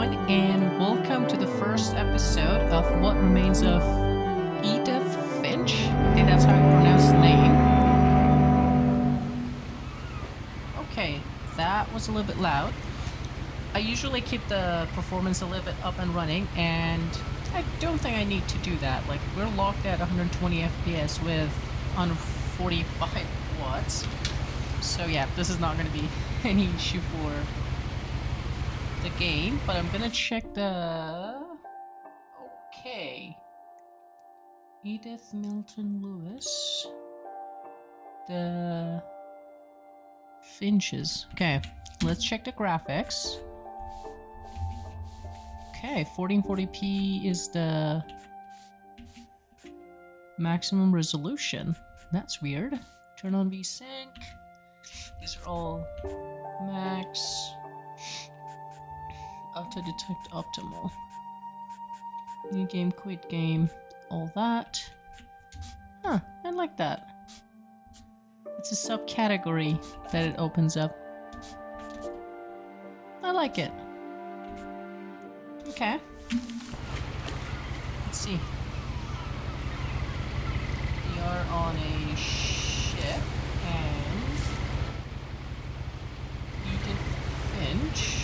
everyone, and welcome to the first episode of What Remains of Edith Finch. I think that's how you pronounce the name. Okay, that was a little bit loud. I usually keep the performance a little bit up and running, and I don't think I need to do that. Like, we're locked at 120 FPS with 145 watts. So yeah, this is not going to be any issue for the game, but I'm gonna check the... Okay. Edith Milton Lewis. The Finches. Okay, let's check the graphics. Okay, 1440p is the maximum resolution. That's weird. Turn on VSync. These are all max. Auto detect optimal. New game, quit game, all that. Huh, I like that. It's a subcategory that it opens up. I like it. Okay. Let's see. We are on a ship and Edith Finch.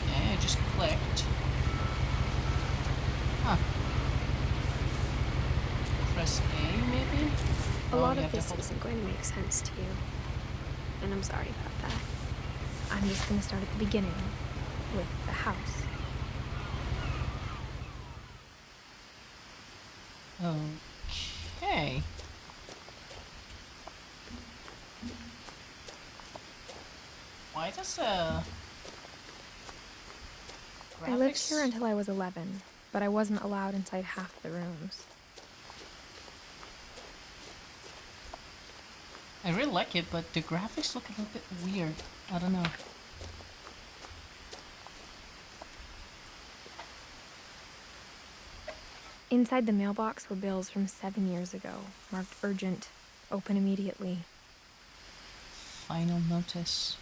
Okay, I just clicked. Huh. Press A, maybe? A lot of this isn't going to make sense to you. And I'm sorry about that. I'm just going to start at the beginning, with the house. Okay. Why does I lived here until I was 11, but I wasn't allowed inside half the rooms. I really like it, but the graphics look a little bit weird. I don't know. Inside the mailbox were bills from 7 years ago, marked urgent, open immediately. Final notice.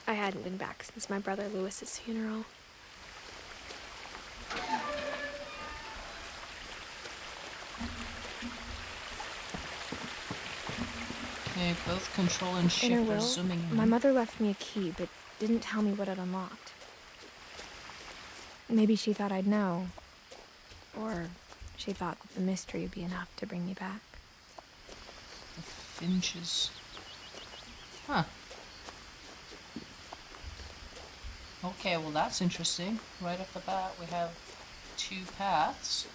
I hadn't been back since my brother Lewis's funeral. Okay, both control and shift In her are will, zooming in. my mother left me a key, but didn't tell me what it unlocked. Maybe she thought I'd know. Or she thought that the mystery would be enough to bring me back. The Finches. Huh. Okay, well that's interesting. Right off the bat, we have two paths.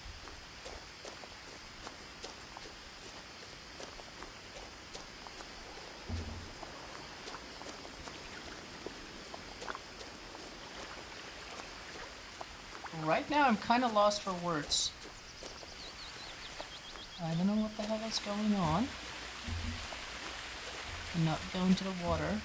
Right now, I'm kind of lost for words. I don't know what the hell is going on. I'm not going to the water.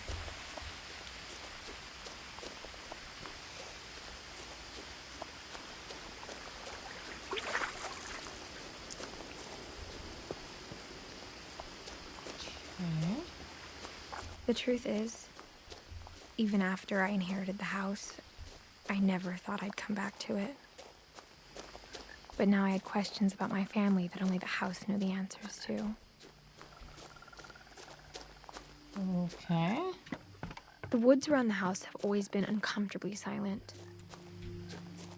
Okay. The truth is, even after I inherited the house, I never thought I'd come back to it. But now I had questions about my family that only the house knew the answers to. Okay. The woods around the house have always been uncomfortably silent.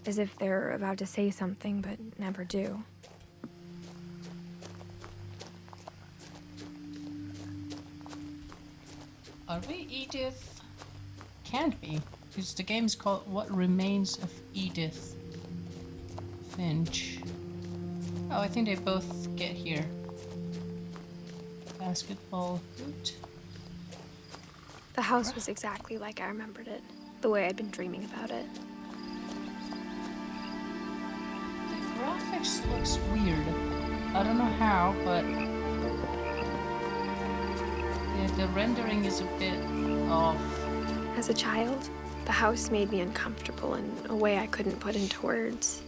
As if they're about to say something, but never do. Are we Edith? Can't be. Because the game's called What Remains of Edith Finch. Oh, I think they both get here. Basketball hoop. The house was exactly like I remembered it, the way I'd been dreaming about it. The graphics looks weird. I don't know how, but yeah, the rendering is a bit off. As a child, the house made me uncomfortable in a way I couldn't put into words.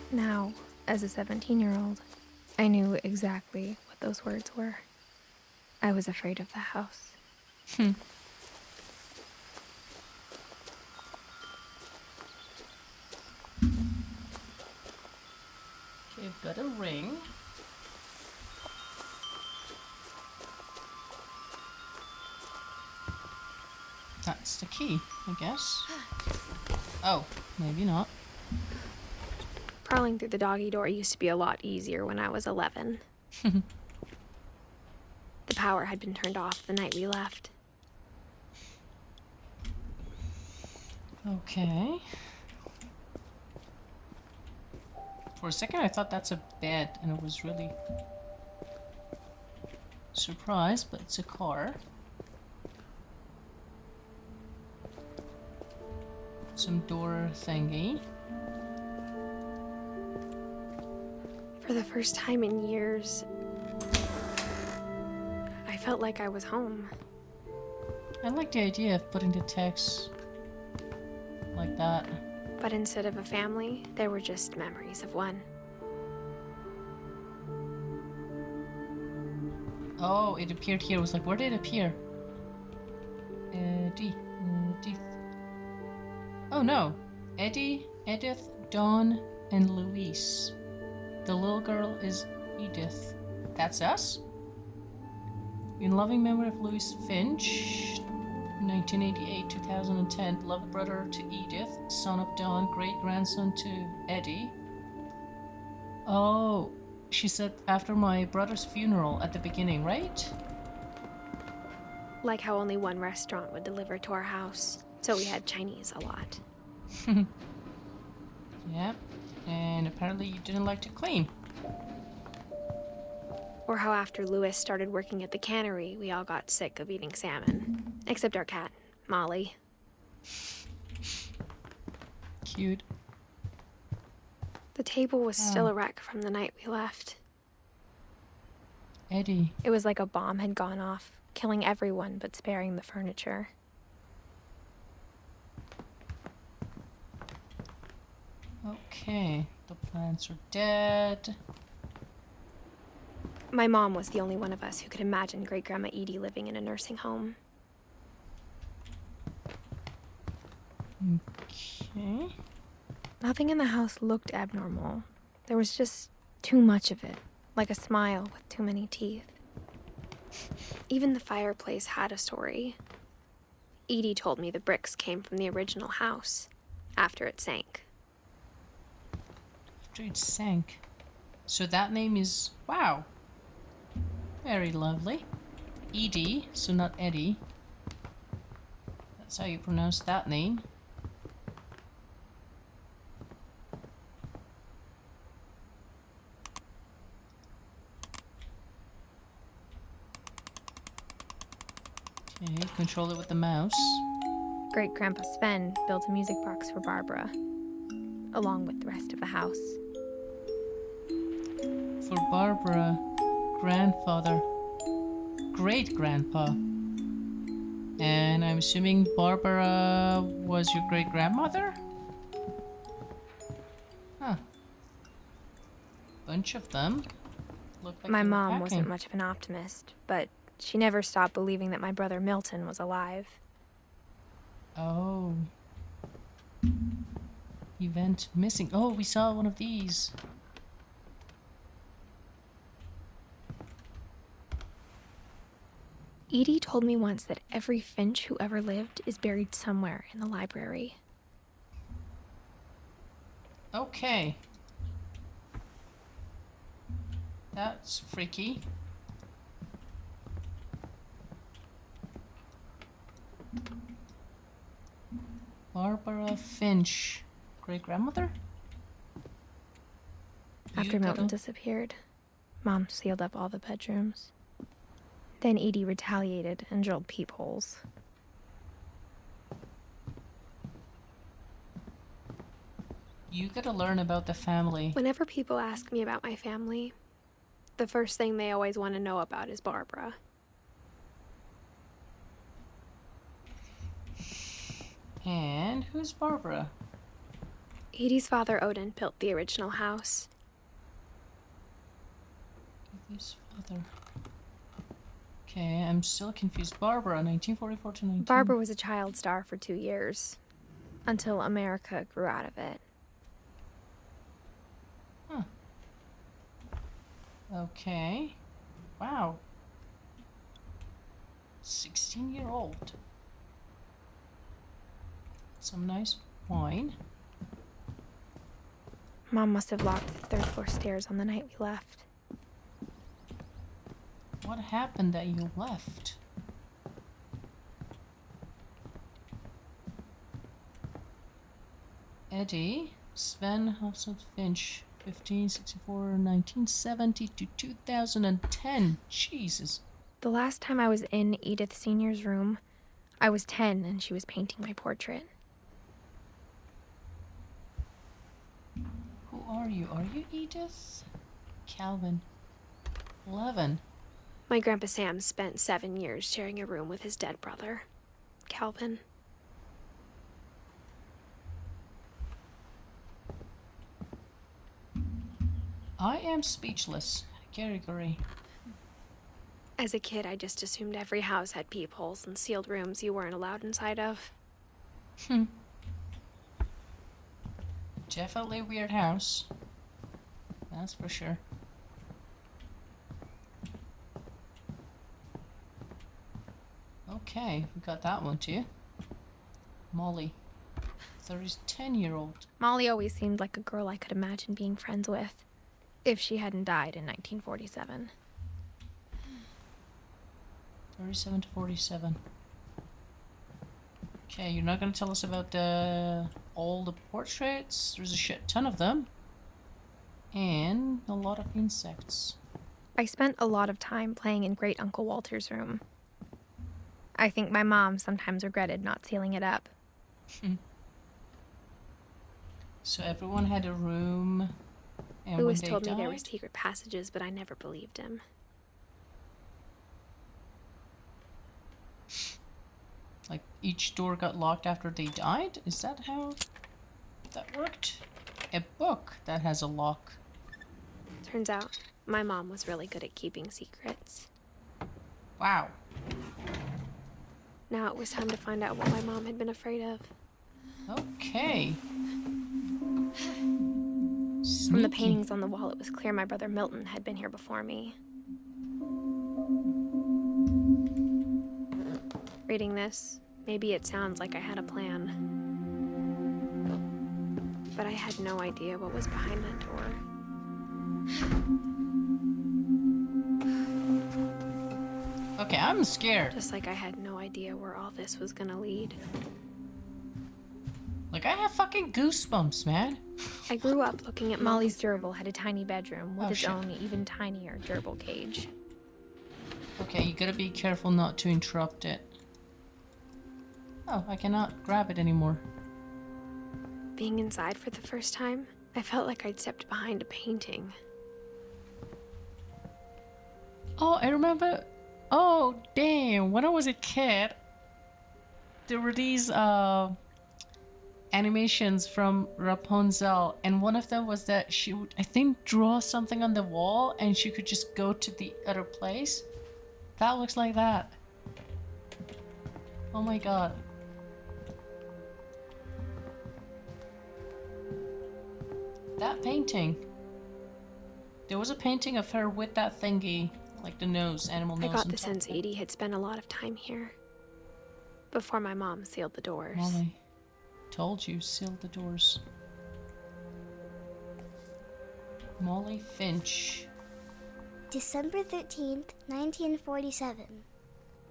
Now, as a 17-year-old, I knew exactly what those words were. I was afraid of the house. Okay, I've got a ring. That's the key, I guess. Oh, maybe not. Crawling through the doggy door used to be a lot easier when I was 11. The power had been turned off the night we left. Okay. For a second I thought that's a bed and I was really surprised, but it's a car. Some door thingy. For the first time in years, I felt like I was home. I like the idea of putting the text like that. But instead of a family, there were just memories of one. Oh, it appeared here. I was like, where did it appear? Edith. Oh no. Eddie, Edith, Dawn, and Louise. The little girl is Edith. That's us? In loving memory of Louise Finch, 1988-2010, beloved brother to Edith, son of Dawn, great-grandson to Eddie. Oh, she said after my brother's funeral at the beginning, right? Like how only one restaurant would deliver to our house, so we had Chinese a lot. Yeah, and apparently you didn't like to clean. Or how after Louis started working at the cannery, we all got sick of eating salmon. Except our cat, Molly. Cute. The table was still a wreck from the night we left. Eddie. It was like a bomb had gone off, killing everyone but sparing the furniture. Okay, the plants are dead. My mom was the only one of us who could imagine Great-Grandma Edie living in a nursing home. Okay. Nothing in the house looked abnormal. There was just too much of it, like a smile with too many teeth. Even the fireplace had a story. Edie told me the bricks came from the original house, after it sank. After it sank. So that name is... Wow. Very lovely. Edie, so not Eddie. That's how you pronounce that name. Okay, control it with the mouse. Great-Grandpa Sven built a music box for Barbara, along with the rest of the house. For Barbara, grandfather, great-grandpa. And I'm assuming Barbara was your great-grandmother? Huh. Bunch of them. Look like My they were mom packing. wasn't much of an optimist, but she never stopped believing that my brother Milton was alive. Oh. Event missing. Oh, we saw one of these. Edie told me once that every Finch who ever lived is buried somewhere in the library. Okay. That's freaky. Barbara Finch. Great-grandmother? After Milton disappeared, Mom sealed up all the bedrooms. Then Edie retaliated and drilled peepholes. You gotta learn about the family. Whenever people ask me about my family, the first thing they always want to know about is Barbara. And who's Barbara? Edie's father, Odin, built the original house. His father. Okay, I'm still confused. Barbara, 1944 to 19... Barbara was a child star for 2 years, until America grew out of it. Huh. Okay. Wow. 16-year-old. Some nice wine. Mom must have locked the third floor stairs on the night we left. What happened that you left? Eddie, Sven Household Finch, 1564, 1970 to 2010. Jesus. The last time I was in Edith Sr.'s room, I was 10 and she was painting my portrait. Who are you? Are you Edith? Calvin. 11. My Grandpa Sam spent 7 years sharing a room with his dead brother, Calvin. I am speechless. Gregory. As a kid, I just assumed every house had peepholes and sealed rooms you weren't allowed inside of. Definitely a weird house. That's for sure. Okay, we got that one too. Molly. 10-year-old. Molly always seemed like a girl I could imagine being friends with, if she hadn't died in 1947. 37 to 47. Okay, you're not gonna tell us about all the portraits. There's a shit ton of them. And a lot of insects. I spent a lot of time playing in Great Uncle Walter's room. I think my mom sometimes regretted not sealing it up. So everyone had a room, and Louis when they told me died, there were secret passages, but I never believed him. like each door got locked after they died? Is that how that worked? A book that has a lock. Turns out, my mom was really good at keeping secrets. Wow. Now it was time to find out what my mom had been afraid of. Okay. From the paintings on the wall, it was clear my brother Milton had been here before me. Reading this, maybe it sounds like I had a plan. But I had no idea what was behind that door. Okay, I'm scared. Just like I had no idea where all this was gonna lead. Like, I have fucking goosebumps, man. I grew up looking at Molly's gerbil had a tiny bedroom with Oh, its shit. own even tinier gerbil cage. Okay, you gotta be careful not to interrupt it. Oh, I cannot grab it anymore. Being inside for the first time, I felt like I'd stepped behind a painting. Oh, I remember. Oh, damn. When I was a kid, there were these animations from Rapunzel, and one of them was that she would, I think, draw something on the wall and she could just go to the other place. That looks like that. Oh my god. That painting. There was a painting of her with that thingy, like the nose, animal nose. I got on the top. sense Edie had spent a lot of time here. Before my mom sealed the doors. Molly, told you, seal the doors. Molly Finch. December 13th, 1947.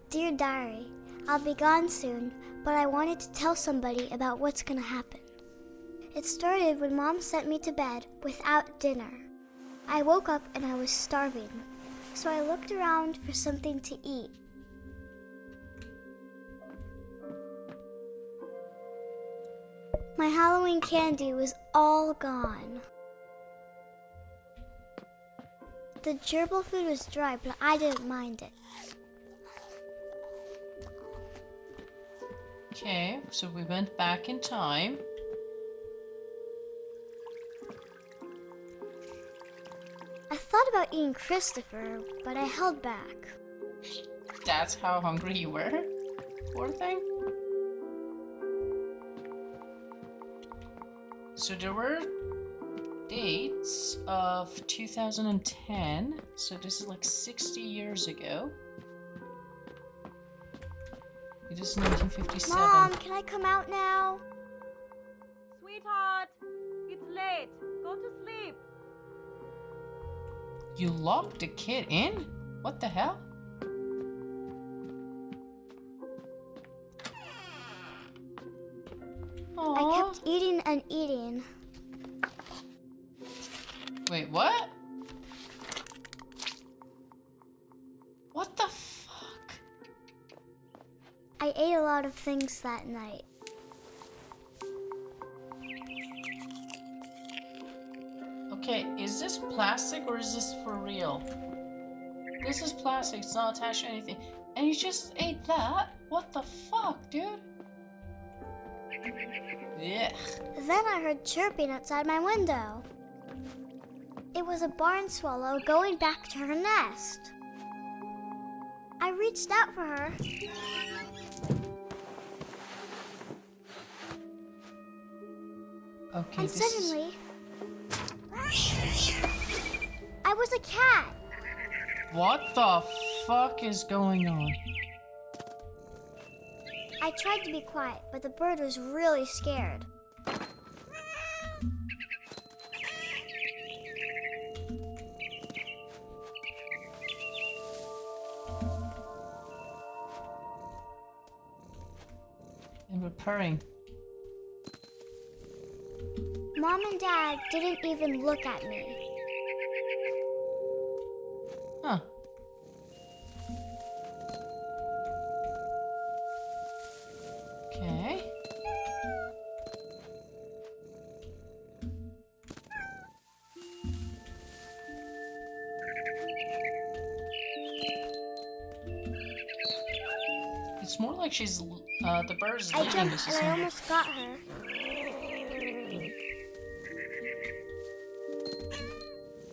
Dear Diary, I'll be gone soon, but I wanted to tell somebody about what's gonna happen. It started when Mom sent me to bed without dinner. I woke up and I was starving, so I looked around for something to eat. My Halloween candy was all gone. The gerbil food was dry, but I didn't mind it. Okay, so we went back in time. I thought about eating Christopher, but I held back. That's how hungry you were? Poor thing. So there were dates of 2010. So this is like 60 years ago. It is 1957. Mom, can I come out now? Sweetheart, it's late. Go to sleep. You locked the kid in? What the hell? I Aww. kept eating and eating. Wait, what? What the fuck? I ate a lot of things that night. Okay, is this plastic or is this for real? This is plastic, it's not attached to anything. And you just ate that? What the fuck, dude? Yeah. Then I heard chirping outside my window. It was a barn swallow going back to her nest. I reached out for her. Okay, And this is... suddenly, I was a cat. What the fuck is going on? I tried to be quiet, but the bird was really scared. And we're purring. Mom and Dad didn't even look at me. Huh. Okay. It's more like she's, the bird is I leading jumped this. and I almost got her.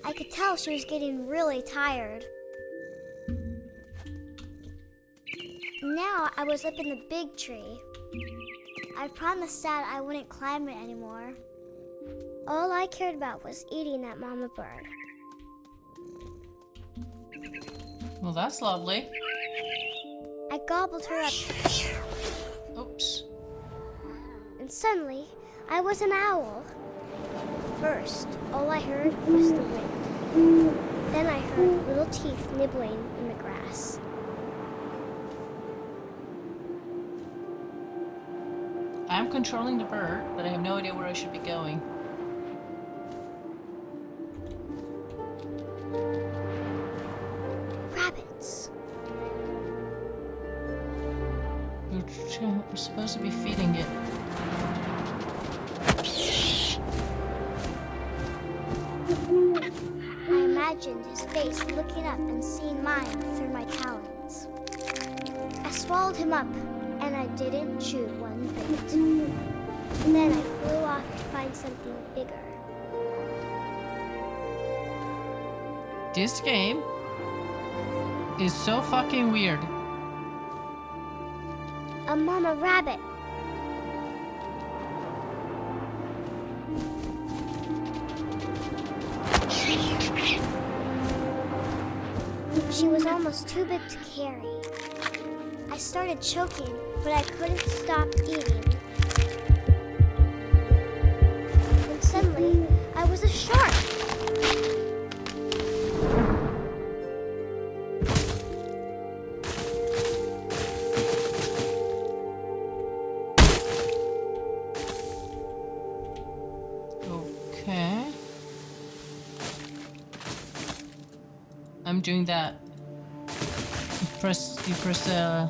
I could tell she was getting really tired. Now I was up in the big tree. I promised Dad I wouldn't climb it anymore. All I cared about was eating that mama bird. Well, that's lovely. I gobbled her up, Oops. and suddenly I was an owl. First, all I heard was the wind. Then I heard little teeth nibbling in the grass. I'm controlling the bird, but I have no idea where I should be going. Rabbits. We're supposed to be feeding it. I imagined his face looking up and seeing mine through my talons. I swallowed him up, and I didn't chew one bit. Then I flew off to find something bigger. This game is so fucking weird. A mama rabbit. She was almost too big to carry. I started choking, but I couldn't stop eating. And suddenly, I was a shark. Okay. I'm doing that. You press the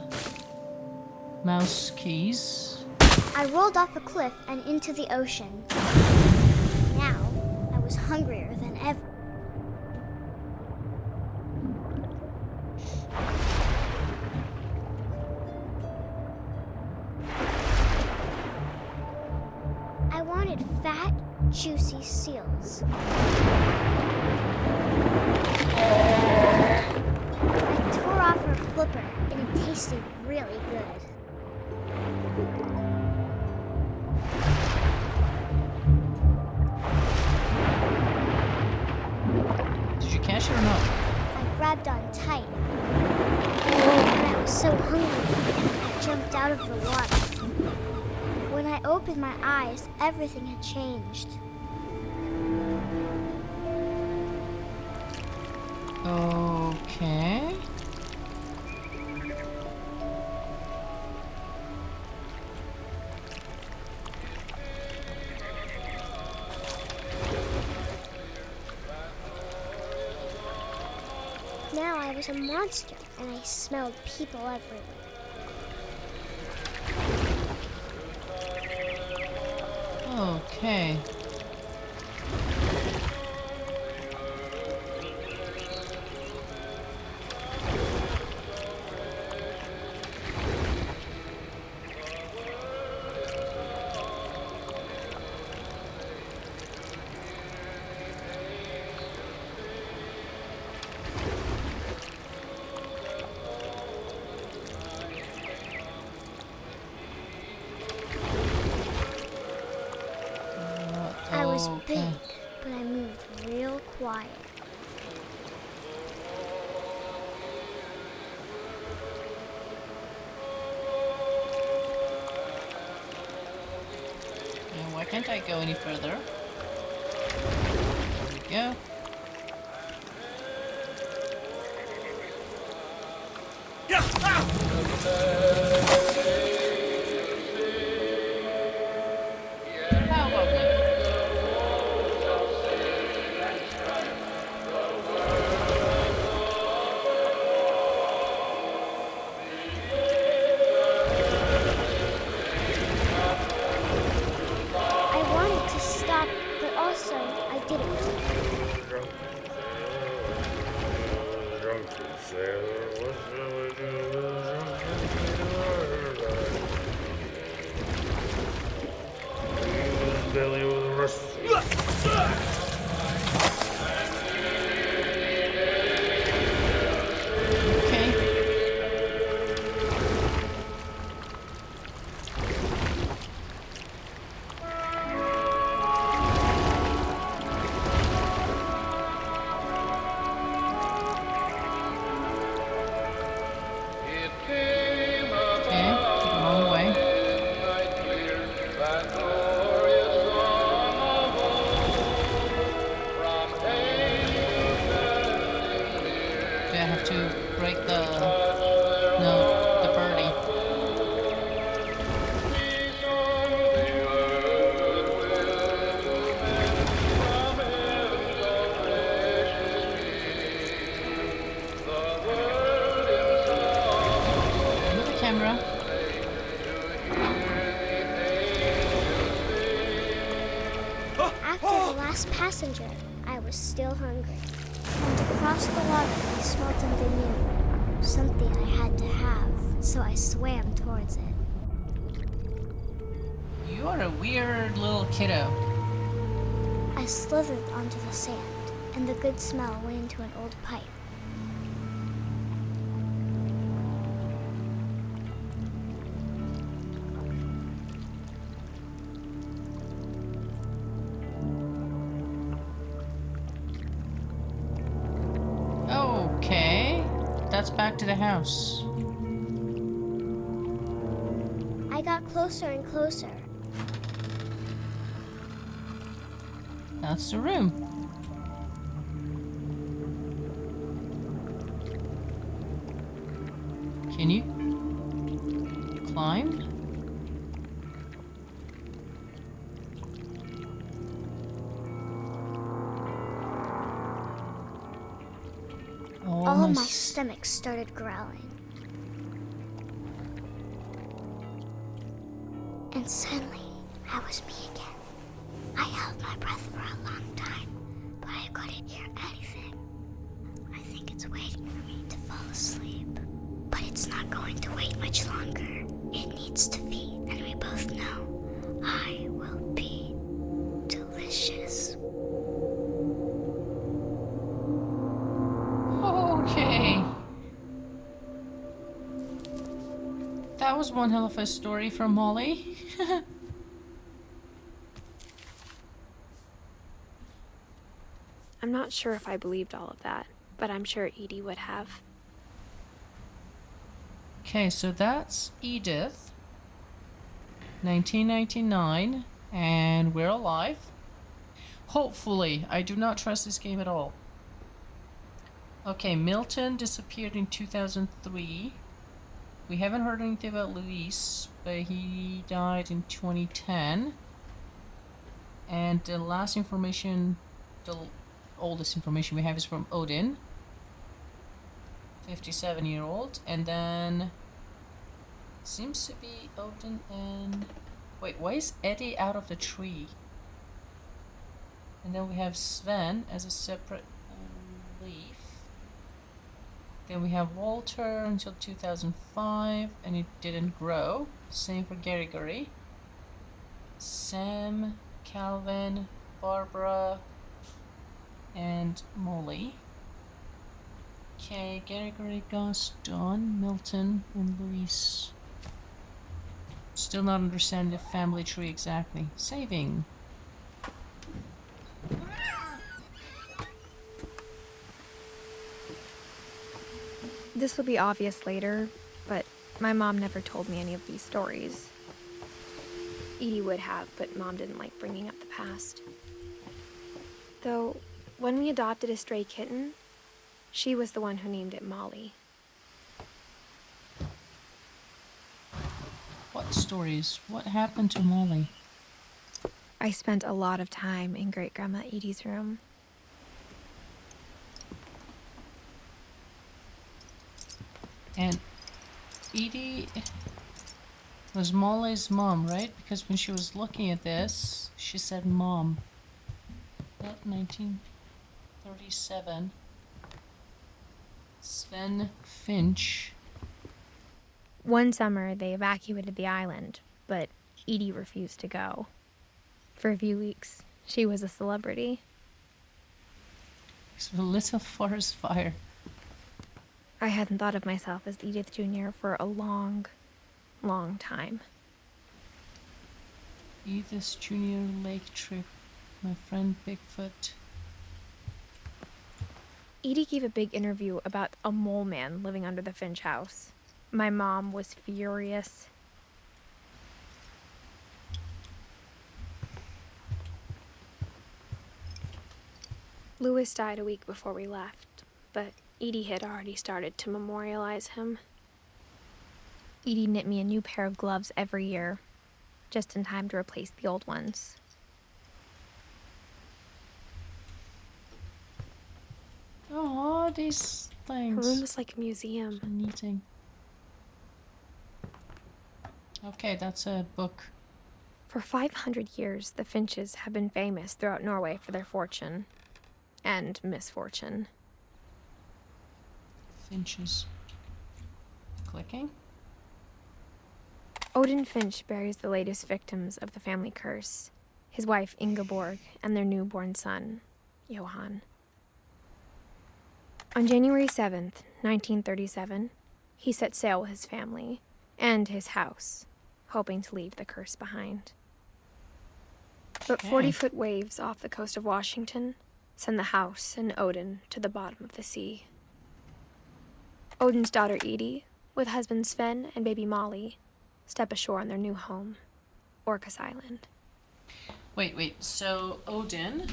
mouse keys. I rolled off a cliff and into the ocean. Now, I was hungrier than ever. I wanted fat, juicy seals. I tore off her grabbed on tight. And I was so hungry, I jumped out of the water. When I opened my eyes, everything had changed. Okay. Now I was a monster, and I smelled people everywhere. Okay. I was big, but I moved real quiet. And why can't I go any further? There we go. How lovely. I wanted to stop, but also I didn't. Okay. Okay, wrong way. Do I have to break the... No, the birdie. Move the camera. After the last passenger, I was still hungry. And across the water, I smelled something new. Something I had to have, so I swam towards it. You are a weird little kiddo. I slithered onto the sand, and the good smell went into an old pipe. Okay. That's back to the house. I got closer and closer. That's the room. Can you climb? All my stomach started growling. And suddenly, I was me again. I held my breath for a long time, but I couldn't hear anything. I think it's waiting for me to fall asleep. But it's not going to wait much longer. It needs to feed, and we both know I will be delicious. Okay. That was one hell of a story from Molly. I'm not sure if I believed all of that, but I'm sure Edie would have. Okay, so that's Edith, 1999, and we're alive. Hopefully, I do not trust this game at all. Okay, Milton disappeared in 2003. We haven't heard anything about Luis, but he died in 2010. And the last information, the oldest information we have is from Odin, 57-year-old, and then it seems to be Odin and... Wait, why is Eddie out of the tree? And then we have Sven as a separate leaf. Then we have Walter until 2005, and it didn't grow. Same for Gregory. Sam, Calvin, Barbara, and Molly. Okay, Gregory, Gaston, Milton, and Luis. Still not understand the family tree exactly. Saving. This will be obvious later, but my mom never told me any of these stories. Edie would have, but Mom didn't like bringing up the past. Though, when we adopted a stray kitten, she was the one who named it Molly. What stories? What happened to Molly? I spent a lot of time in Great-Grandma Edie's room. And Edie was Molly's mom, right? Because when she was looking at this, she said mom. Not 1937. Sven Finch. One summer, they evacuated the island, but Edie refused to go. For a few weeks, she was a celebrity. It's a little forest fire. I hadn't thought of myself as Edith Jr. for a long, long time. Edith's Junior Lake Trip. My friend Bigfoot. Edie gave a big interview about a mole man living under the Finch house. My mom was furious. Louis died a week before we left, but Edie had already started to memorialize him. Edie knit me a new pair of gloves every year, just in time to replace the old ones. Oh, these Her things. room was like a museum. Knitting. Okay, that's a book. For 500 years, the Finches have been famous throughout Norway for their fortune and misfortune. Finches. Clicking. Odin Finch buries the latest victims of the family curse, his wife Ingeborg and their newborn son, Johan. On January 7th, 1937, he set sail with his family and his house, hoping to leave the curse behind. But 40-foot waves off the coast of Washington send the house and Odin to the bottom of the sea. Odin's daughter Edie, with husband Sven and baby Molly, step ashore on their new home, Orcas Island. Wait, so Odin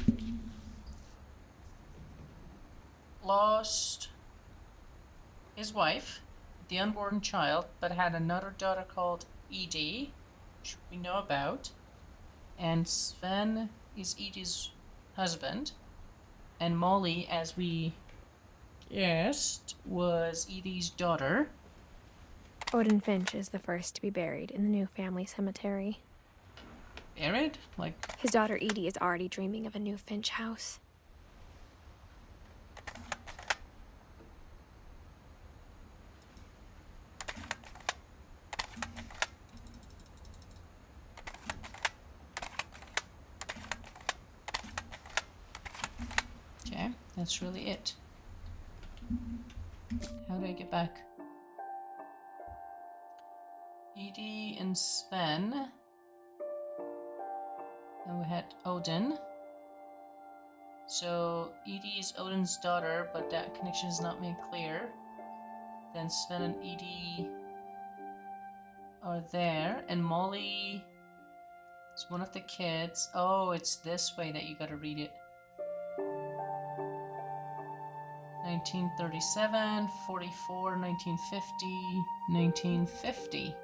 lost his wife, the unborn child, but had another daughter called Edie, which we know about, and Sven is Edie's husband, and Molly, as we guessed, was Edie's daughter. Odin Finch is the first to be buried in the new family cemetery. Buried? Like, His daughter Edie is already dreaming of a new Finch house. okay, that's really it. How do I get back? Edie and Sven. And we had Odin. So Edie is Odin's daughter, but that connection is not made clear. Then Sven and Edie are there, and Molly is one of the kids. Oh, it's this way that you gotta read it. 1937, 44, 1950, 1950.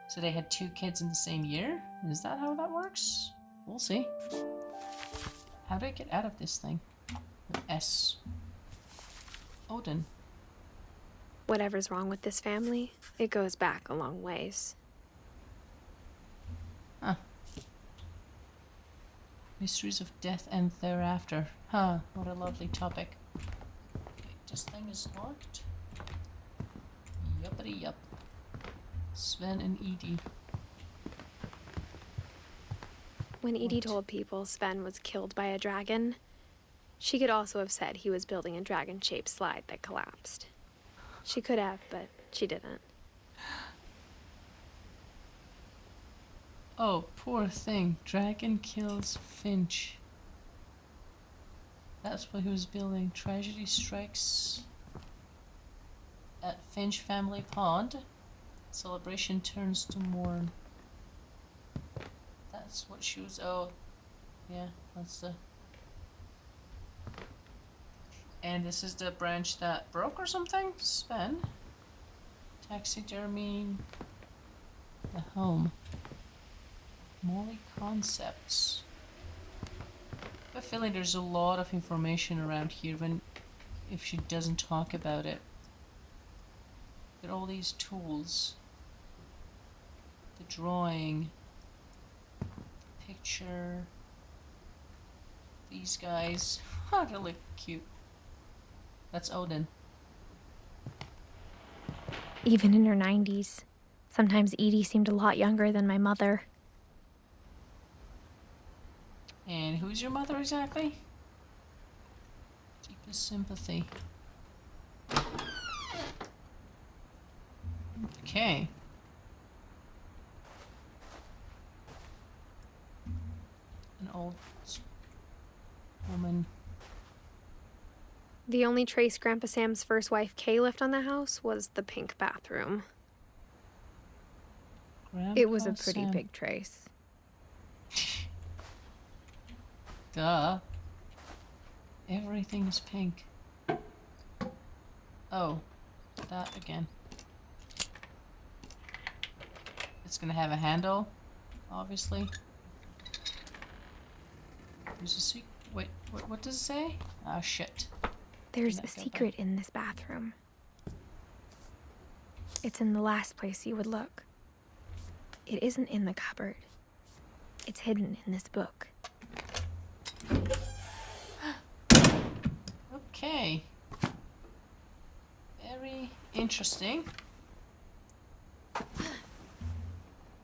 So they had 2 kids in the same year? Is that how that works? We'll see. How do I get out of this thing? With S. Odin. Whatever's wrong with this family, it goes back a long ways. Huh. Mysteries of death and thereafter. Huh, what a lovely topic. Okay, this thing is locked. Yuppity yup. Sven and Edie. When Edie told people Sven was killed by a dragon, she could also have said he was building a dragon-shaped slide that collapsed. She could have, but she didn't. Oh, poor thing. Dragon kills Finch. That's what he was building. Tragedy strikes at Finch Family Pond. Celebration turns to mourn. That's what she was. Oh, yeah, that's the. And this is the branch that broke or something? Sven? Taxidermy. The home. Molly Concepts. I have a feeling there's a lot of information around here if she doesn't talk about it. Look at all these tools. The drawing. The picture. These guys. Oh, they look cute. That's Odin. Even in her 90s, sometimes Edie seemed a lot younger than my mother. And who's your mother exactly? Deepest sympathy. Okay. An old woman. The only trace Grandpa Sam's first wife, Kay, left on the house was the pink bathroom. It was a pretty Sam. big trace. Duh. Everything is pink. Oh, that again. It's gonna have a handle, obviously. There's a secret. Wait, what does it say? Ah, shit. There's a secret in this bathroom. It's in the last place you would look. It isn't in the cupboard. It's hidden in this book. Okay. Very interesting.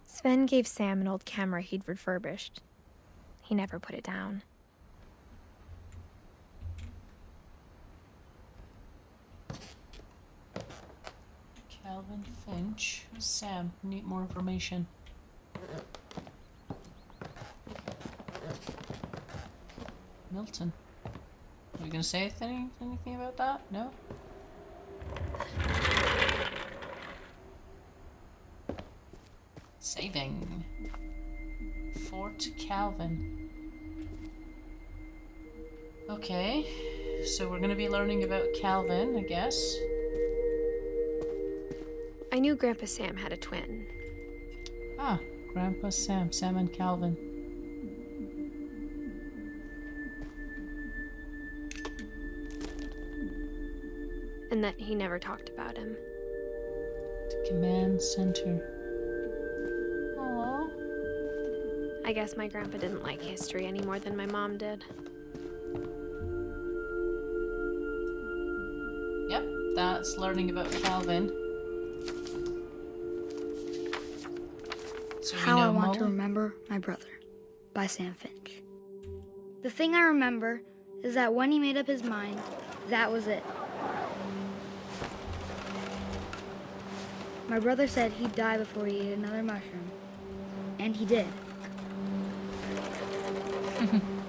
Sven gave Sam an old camera he'd refurbished. He never put it down. Calvin Finch. Who's Sam? We need more information. Milton. Are you gonna say anything about that? No? Saving. Fort Calvin. Okay, so we're gonna be learning about Calvin, I guess. I knew Grandpa Sam had a twin. Ah, Grandpa Sam, Sam and Calvin. And that he never talked about him. The command center. Aww. I guess my grandpa didn't like history any more than my mom did. Yep, that's learning about Calvin. So we How know I Want to Molly. Remember My Brother by Sam Finch. The thing I remember is that when he made up his mind, that was it. My brother said he'd die before he ate another mushroom. And he did.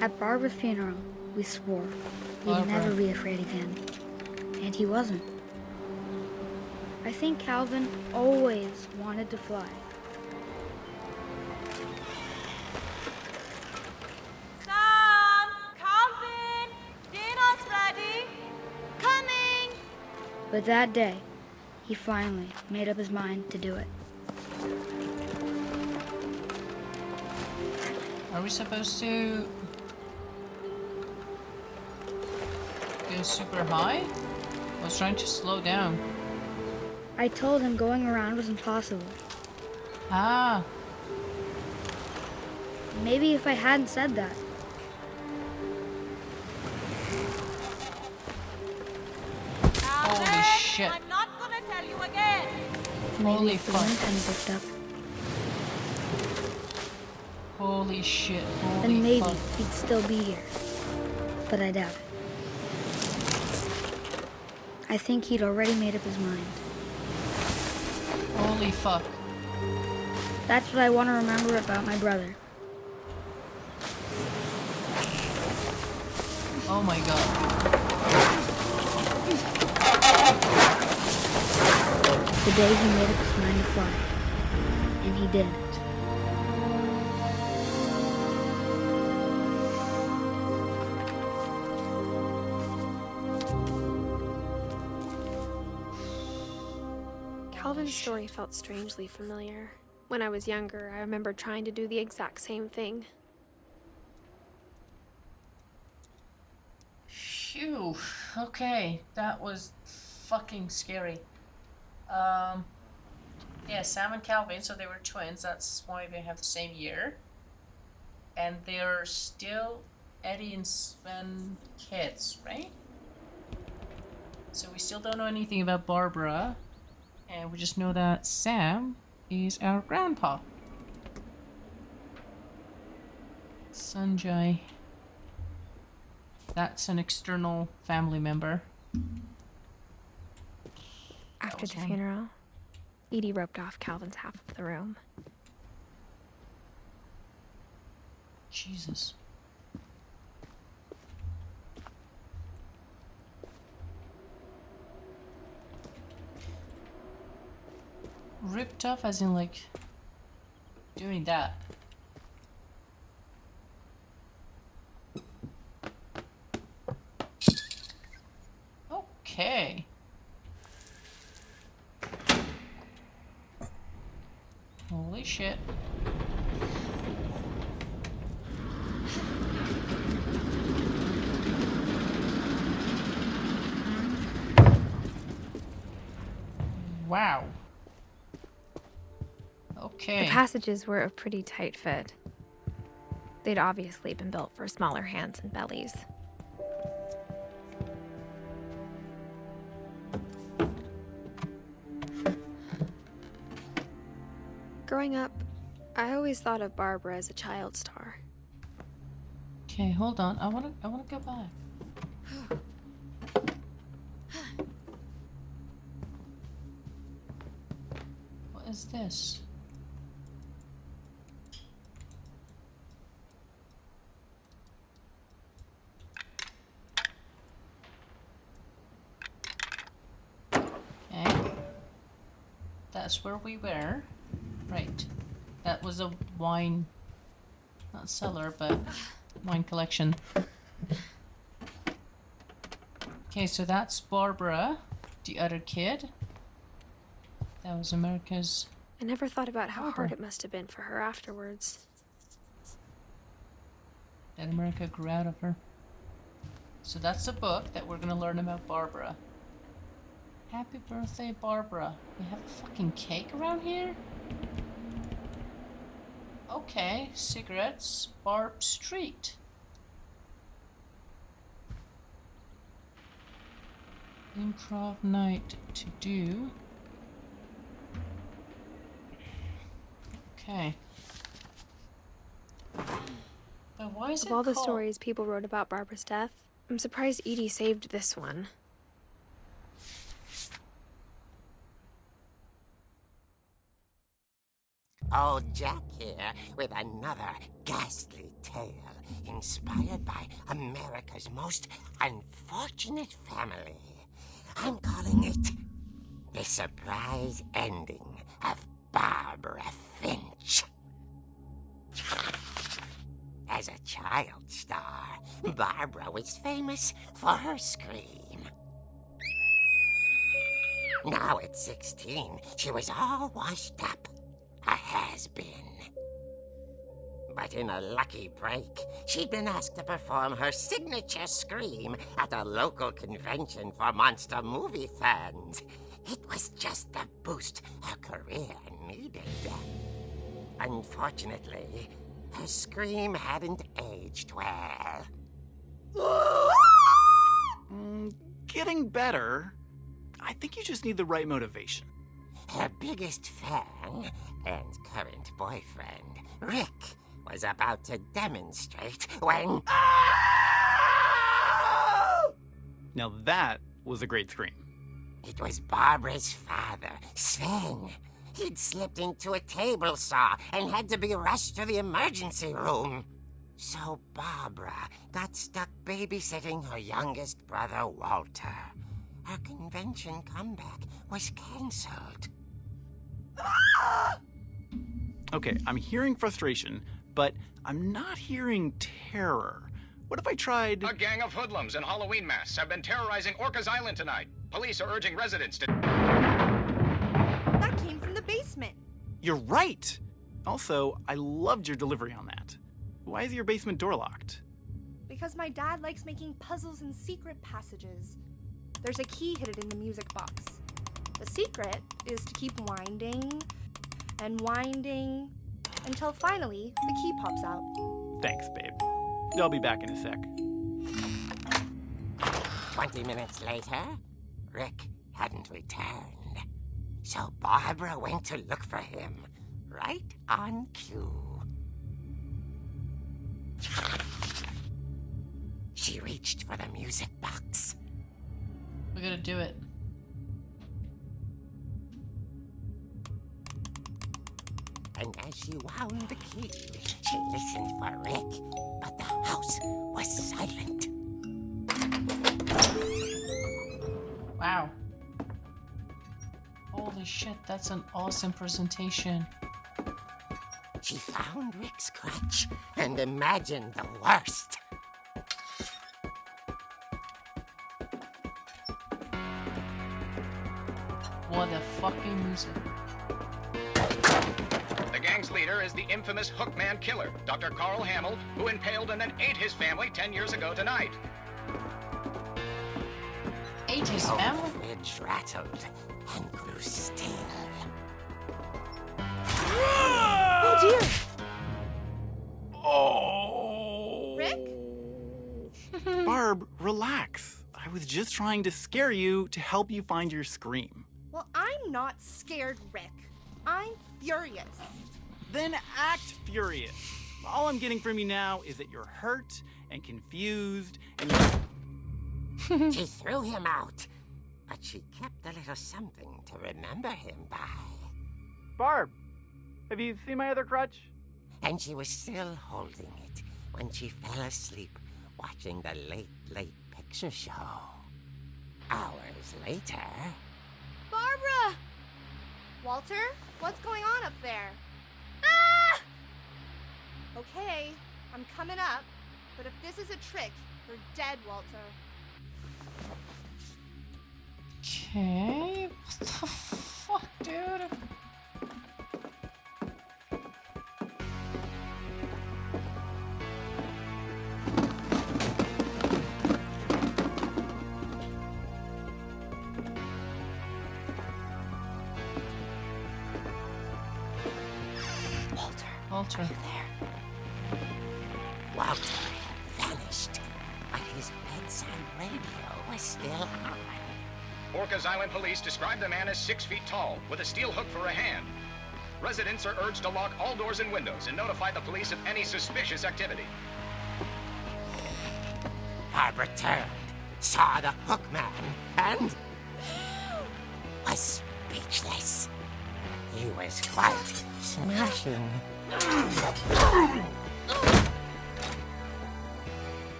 At Barbara's funeral, We swore we'd Barbara. never be afraid again. And he wasn't. I think Calvin always wanted to fly. Sam! Calvin! Dinner's ready! Coming! But that day, he finally made up his mind to do it. Are we supposed to go super high? I was trying to slow down. I told him going around was impossible. Ah, Maybe if I hadn't said that. holy Calvin, shit. I'm not gonna tell you again. Maybe Holy if the fuck. wind hadn't picked up, Holy shit. Holy then maybe fuck. he'd still be here. But I doubt it. I think he'd already made up his mind. Holy fuck. That's what I want to remember about my brother. Oh my god. The day he made up his mind to fly. And he did. Calvin's story felt strangely familiar. When I was younger, I remember trying to do the exact same thing. Phew. Okay, that was fucking scary. Yeah, Sam and Calvin, so they were twins. That's why they have the same year. And they're still Eddie and Sven kids, right? So we still don't know anything about Barbara. And we just know that Sam is our grandpa. Sanjay. That's an external family member. After was the one. funeral, Edie roped off Calvin's half of the room. Jesus. Ripped off as in like doing that. Okay. Holy shit. Wow. Okay. The passages were a pretty tight fit. They'd obviously been built for smaller hands and bellies. Growing up, I always thought of Barbara as a child star. Okay, hold on. I wanna go back. What is this? Okay. That's where we were. Right. That was a wine, not cellar, but wine collection. Okay, so that's Barbara, the other kid. That was America's. I never thought about how Uh-huh. hard it must have been for her afterwards. That America grew out of her. So that's the book that we're gonna learn about Barbara. Happy birthday, Barbara. We have a fucking cake around here? Okay, cigarettes, Barb Street. Improv night to do. Okay. But why is it Of all the called- stories people wrote about Barbara's death, I'm surprised Edie saved this one. Old Jack here with another ghastly tale inspired by America's most unfortunate family. I'm calling it The Surprise Ending of Barbara Finch. As a child star, Barbara was famous for her scream. Now at 16, she was all washed up. A has-been. But in a lucky break, she'd been asked to perform her signature scream at a local convention for monster movie fans. It was just the boost her career needed. Unfortunately, her scream hadn't aged well. Getting better. I think you just need the right motivation. Her biggest fan and current boyfriend, Rick, was about to demonstrate when... Now that was a great scream. It was Barbara's father, Sven. He'd slipped into a table saw and had to be rushed to the emergency room. So Barbara got stuck babysitting her youngest brother, Walter. Her convention comeback was cancelled. Okay, I'm hearing frustration, but I'm not hearing terror. What if I tried... A gang of hoodlums in Halloween masks have been terrorizing Orcas Island tonight. Police are urging residents to... That came from the basement. You're right! Also, I loved your delivery on that. Why is your basement door locked? Because my dad likes making puzzles and secret passages. There's a key hidden in the music box. The secret is to keep winding and winding until finally the key pops out. Thanks, babe. I'll be back in a sec. 20 minutes later, Rick hadn't returned. So Barbara went to look for him, right on cue. She reached for the music box. We're gonna do it. And as she wound the key, she listened for Rick, but the house was silent. Wow. Holy shit, that's an awesome presentation. She found Rick's crutch and imagined the worst. What the fucking music? The gang's leader is the infamous Hookman killer, Dr. Carl Hamill, who impaled and then ate his family 10 years ago tonight. Ate his The family? fridge rattled and grew still. Oh dear! Oh! Rick? Barb, relax. I was just trying to scare you to help you find your scream. Well, I'm not scared, Rick. I'm furious. Then act furious. All I'm getting from you now is that you're hurt and confused and you're... She threw him out, but she kept a little something to remember him by. Barb, have you seen my other crutch? And she was still holding it when she fell asleep watching the late picture show. Hours later... Barbara! Walter, what's going on up there? Ah! Okay, I'm coming up, but if this is a trick, you're dead, Walter. Okay. What the fuck, dude? Walter. Are you there? Walter had vanished, but his bedside radio was still on. Orcas Island police describe the man as 6 feet tall, with a steel hook for a hand. Residents are urged to lock all doors and windows and notify the police of any suspicious activity. Barbara turned, saw the hook man, and was speechless. He was quite smashing.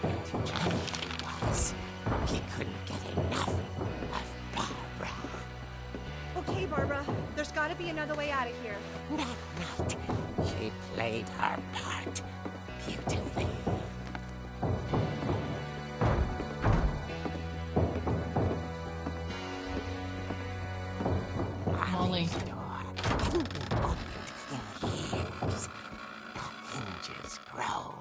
And whoever he was, he couldn't get enough of Barbara. Okay, Barbara, there's gotta be another way out of here. That night, she played her part beautifully. Molly. Molly's door hadn't been opened in years. The hinges groaned.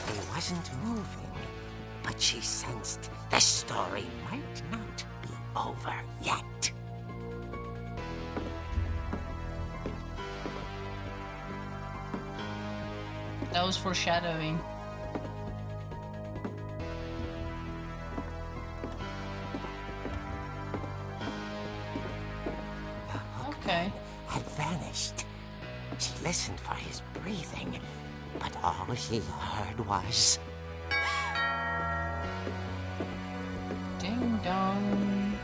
He wasn't moving, but she sensed the story might not be over yet. That was foreshadowing. Okay. Had vanished. She listened for his breathing, but all she heard was... Ding dong.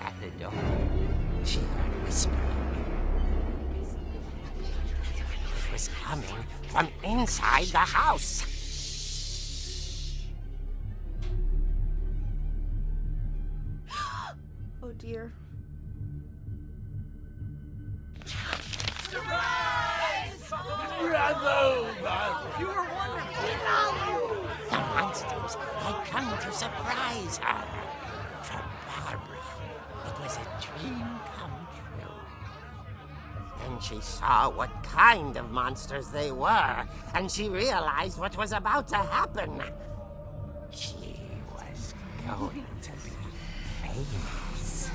At the door, she heard whispering. It was coming from inside the house. Oh dear. The monsters had come to surprise her. For Barbara, it was a dream come true. Then she saw what kind of monsters they were, and she realized what was about to happen. She was going to be famous.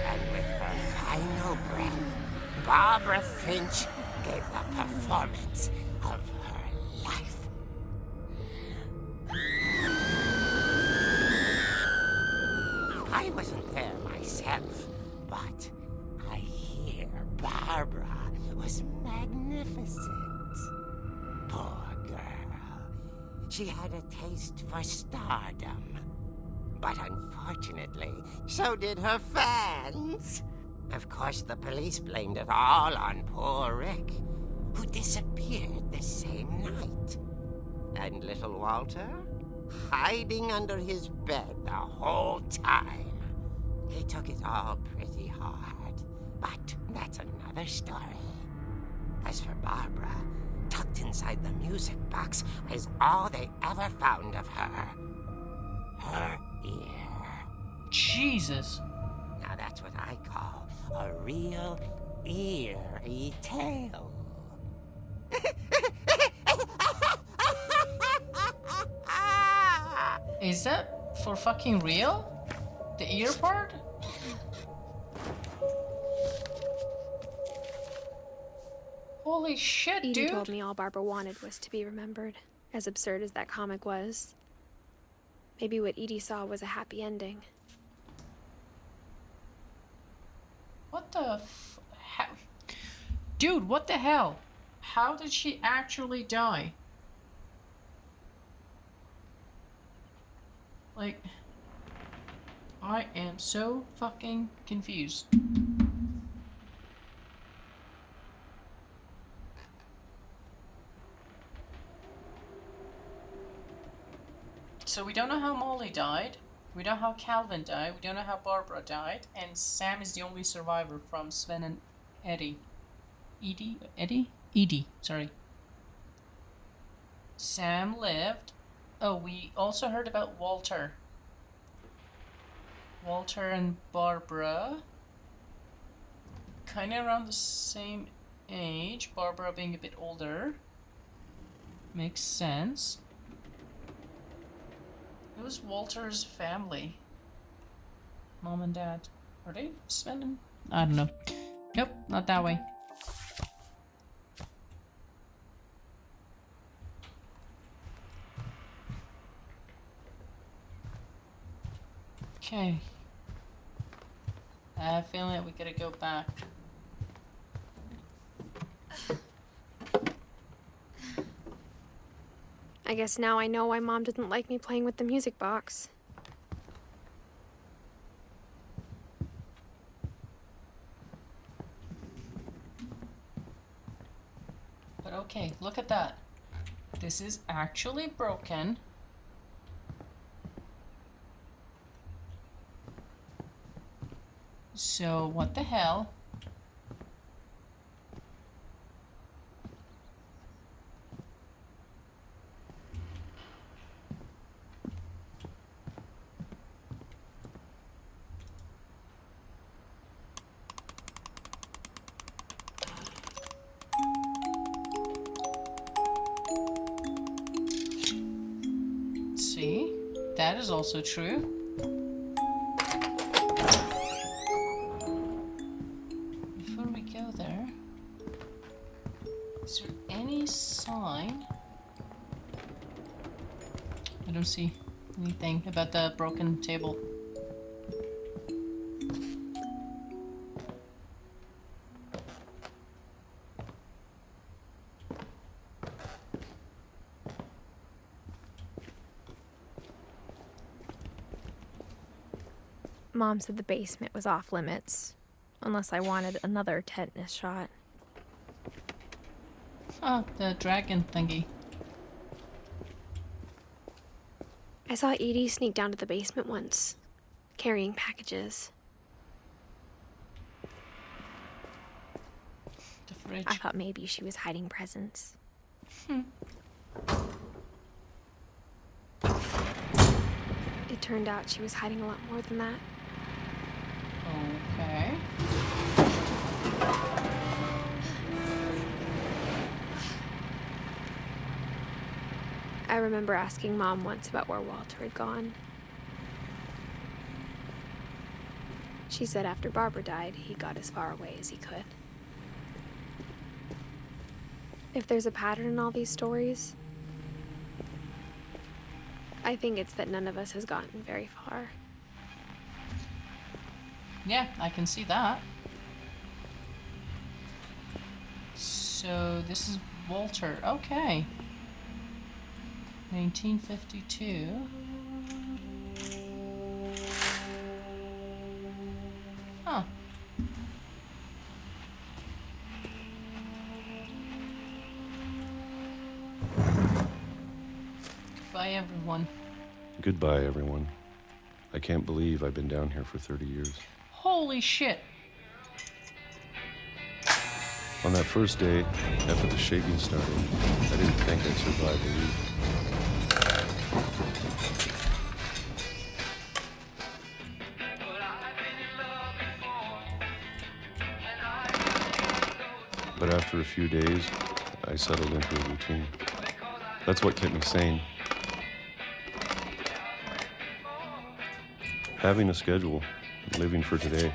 And with her final breath, Barbara Finch gave the performance of her life. I wasn't there myself, but I hear Barbara was magnificent. Poor girl. She had a taste for stardom. But unfortunately, so did her fans. Of course, the police blamed it all on poor Rick, who disappeared the same night. And little Walter? Hiding under his bed the whole time. He took it all pretty hard, but that's another story. As for Barbara, tucked inside the music box was all they ever found of her. Her ear. Jesus. Now that's what I call a real eerie tale. Is that for fucking real? The ear part? Holy shit, Edie dude. told me all Barbara wanted was to be remembered, as absurd as that comic was. Maybe what Edie saw was a happy ending. What the Dude, what the hell? How did she actually die? Like, I am so fucking confused. So we don't know how Molly died, we don't know how Calvin died, we don't know how Barbara died, and Sam is the only survivor from Sven and Eddie. Edie, sorry. Sam lived. Oh, we also heard about Walter. Walter and Barbara. Kinda around the same age, Barbara being a bit older. Makes sense. Who's Walter's family? Mom and dad. Are they spending? I don't know. Nope, not that way. Okay. I have a feeling that we gotta go back. I guess now I know why Mom didn't like me playing with the music box. But okay, look at that. This is actually broken. So, what the hell? See? That is also true. Before we go there, is there any sign? I don't see anything about the broken table. Mom said the basement was off limits, unless I wanted another tetanus shot. Oh, the dragon thingy. I saw Edie sneak down to the basement once, carrying packages. The fridge. I thought maybe she was hiding presents. It turned out she was hiding a lot more than that. Okay. I remember asking Mom once about where Walter had gone. She said after Barbara died, he got as far away as he could. If there's a pattern in all these stories, I think it's that none of us has gotten very far. Yeah, I can see that. So this is Walter. Okay. 1952. Huh. Goodbye, everyone. Goodbye, everyone. I can't believe I've been down here for 30 years. Holy shit. On that first day, after the shaking started, I didn't think I'd survive a week. But after a few days, I settled into a routine. That's what kept me sane. Having a schedule, living for today.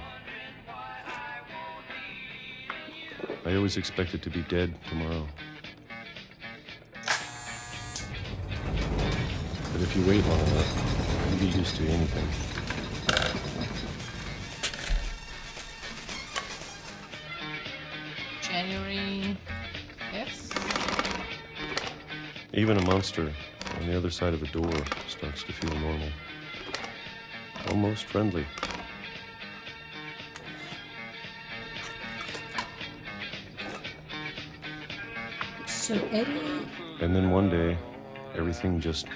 I always expected to be dead tomorrow. But if you wait long enough, you get used to anything. January 5th? Even a monster on the other side of a door starts to feel normal. Almost friendly. So Eddie... And then one day, everything just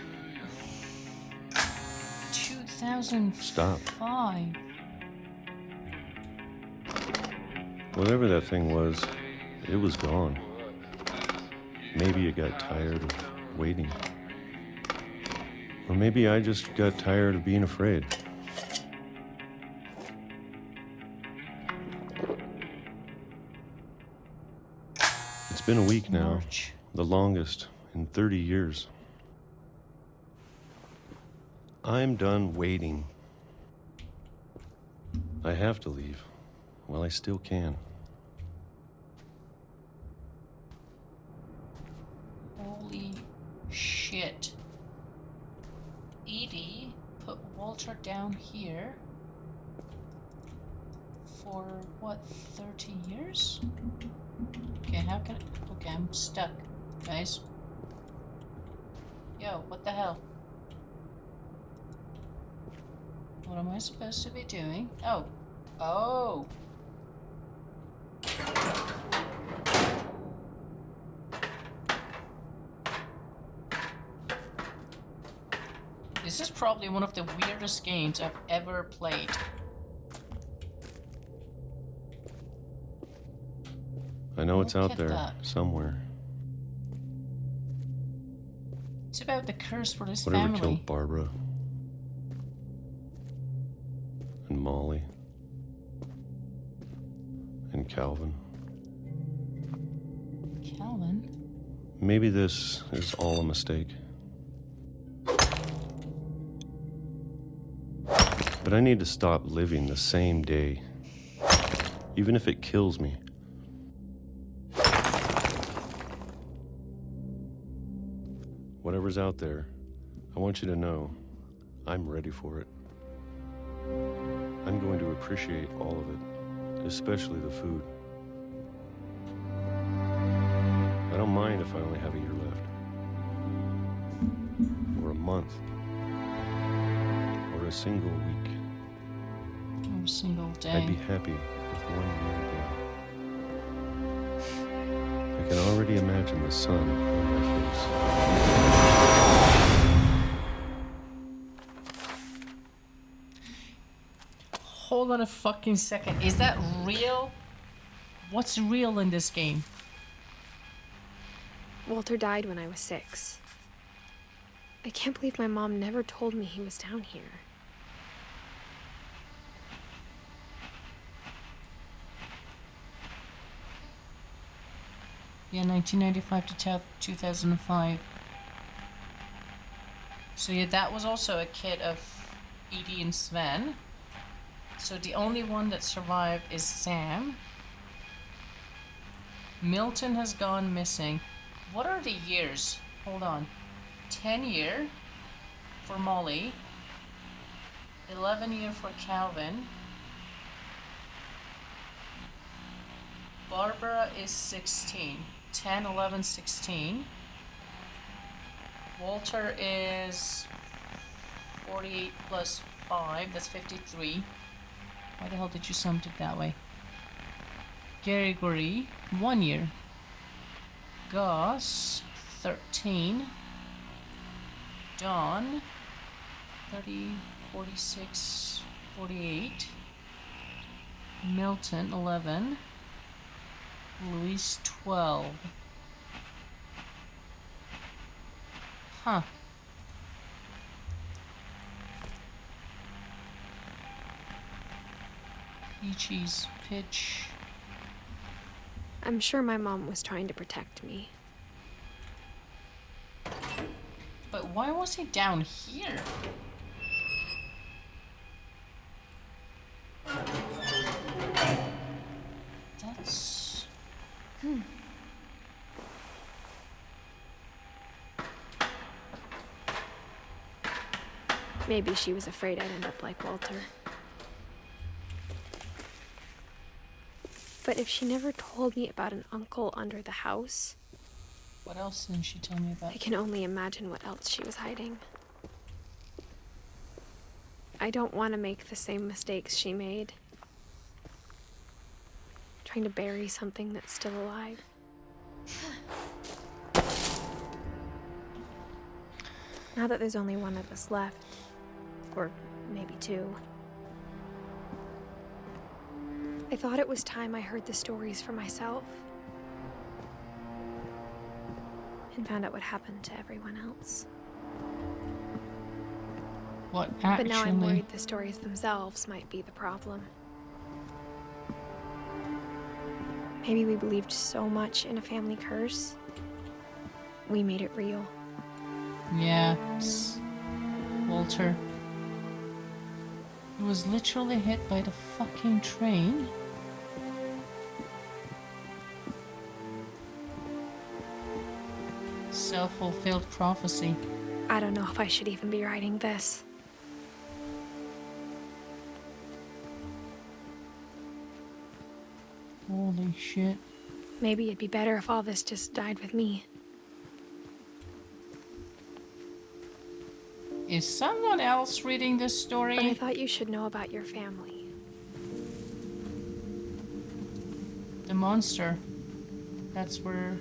2005. stopped. 5. Whatever that thing was, it was gone. Maybe it got tired of waiting. Or maybe I just got tired of being afraid. It's been a week now, March. the longest in 30 years. I'm done waiting. I have to leave while I still can. Holy shit. Edie put Walter down here. for what, 30 years? Okay, how can I... Okay, I'm stuck, guys. Yo, what the hell? What am I supposed to be doing? Oh. Oh! This is probably one of the weirdest games I've ever played. I know it's Look out at there that. somewhere. It's about the curse for this Whatever family. killed Barbara and Molly and Calvin. Calvin? Maybe this is all a mistake. But I need to stop living the same day, even if it kills me. Whatever's out there, I want you to know I'm ready for it. I'm going to appreciate all of it, especially the food. I don't mind if I only have a year left, or a month, or a single week. Or a single day. I'd be happy with 1 mere day. I can already imagine the sun on my face. Hold on a fucking second. Is that real? What's real in this game? Walter died when I was 6. I can't believe my mom never told me he was down here. Yeah, 1995 to 2005. So yeah, that was also a kid of Edie and Sven. So the only one that survived is Sam. Milton has gone missing. What are the years? Hold on. 10 year for Molly. 11 year for Calvin. Barbara is 16. 10, 11, 16. Walter is 48 plus 5. That's 53. Why the hell did you sum it that way? Gregory, 1 year. Gus, 13. Don, 30, 46, 48. Milton, 11. Luis, 12. Huh. Peachy's pitch. I'm sure my mom was trying to protect me. But why was he down here? That's... Maybe she was afraid I'd end up like Walter. But if she never told me about an uncle under the house, What else didn't she tell me about? I can only imagine what else she was hiding. I don't want to make the same mistakes she made. Trying to bury something that's still alive. Now that there's only one of us left, or maybe 2, I thought it was time I heard the stories for myself and found out what happened to everyone else. What actually? But now I'm worried the stories themselves might be the problem. Maybe we believed so much in a family curse, we made it real. Yeah, it's Walter. He was literally hit by the fucking train. Self-fulfilled prophecy. I don't know if I should even be writing this. Holy shit. Maybe it'd be better if all this just died with me. Is someone else reading this story? But I thought you should know about your family. The monster. That's where...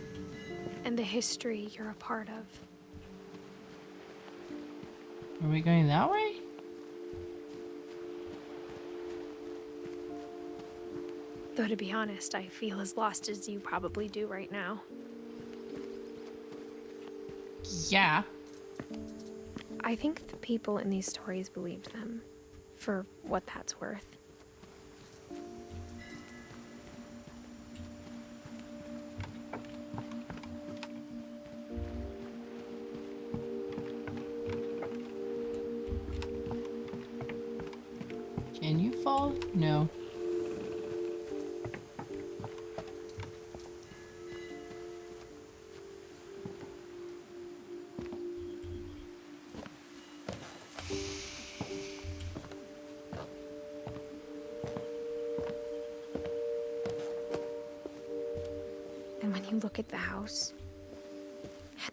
And the history you're a part of. Are we going that way? Though to be honest, I feel as lost as you probably do right now. Yeah. I think the people in these stories believed them, for what that's worth. Can you fall? No. And when you look at the house,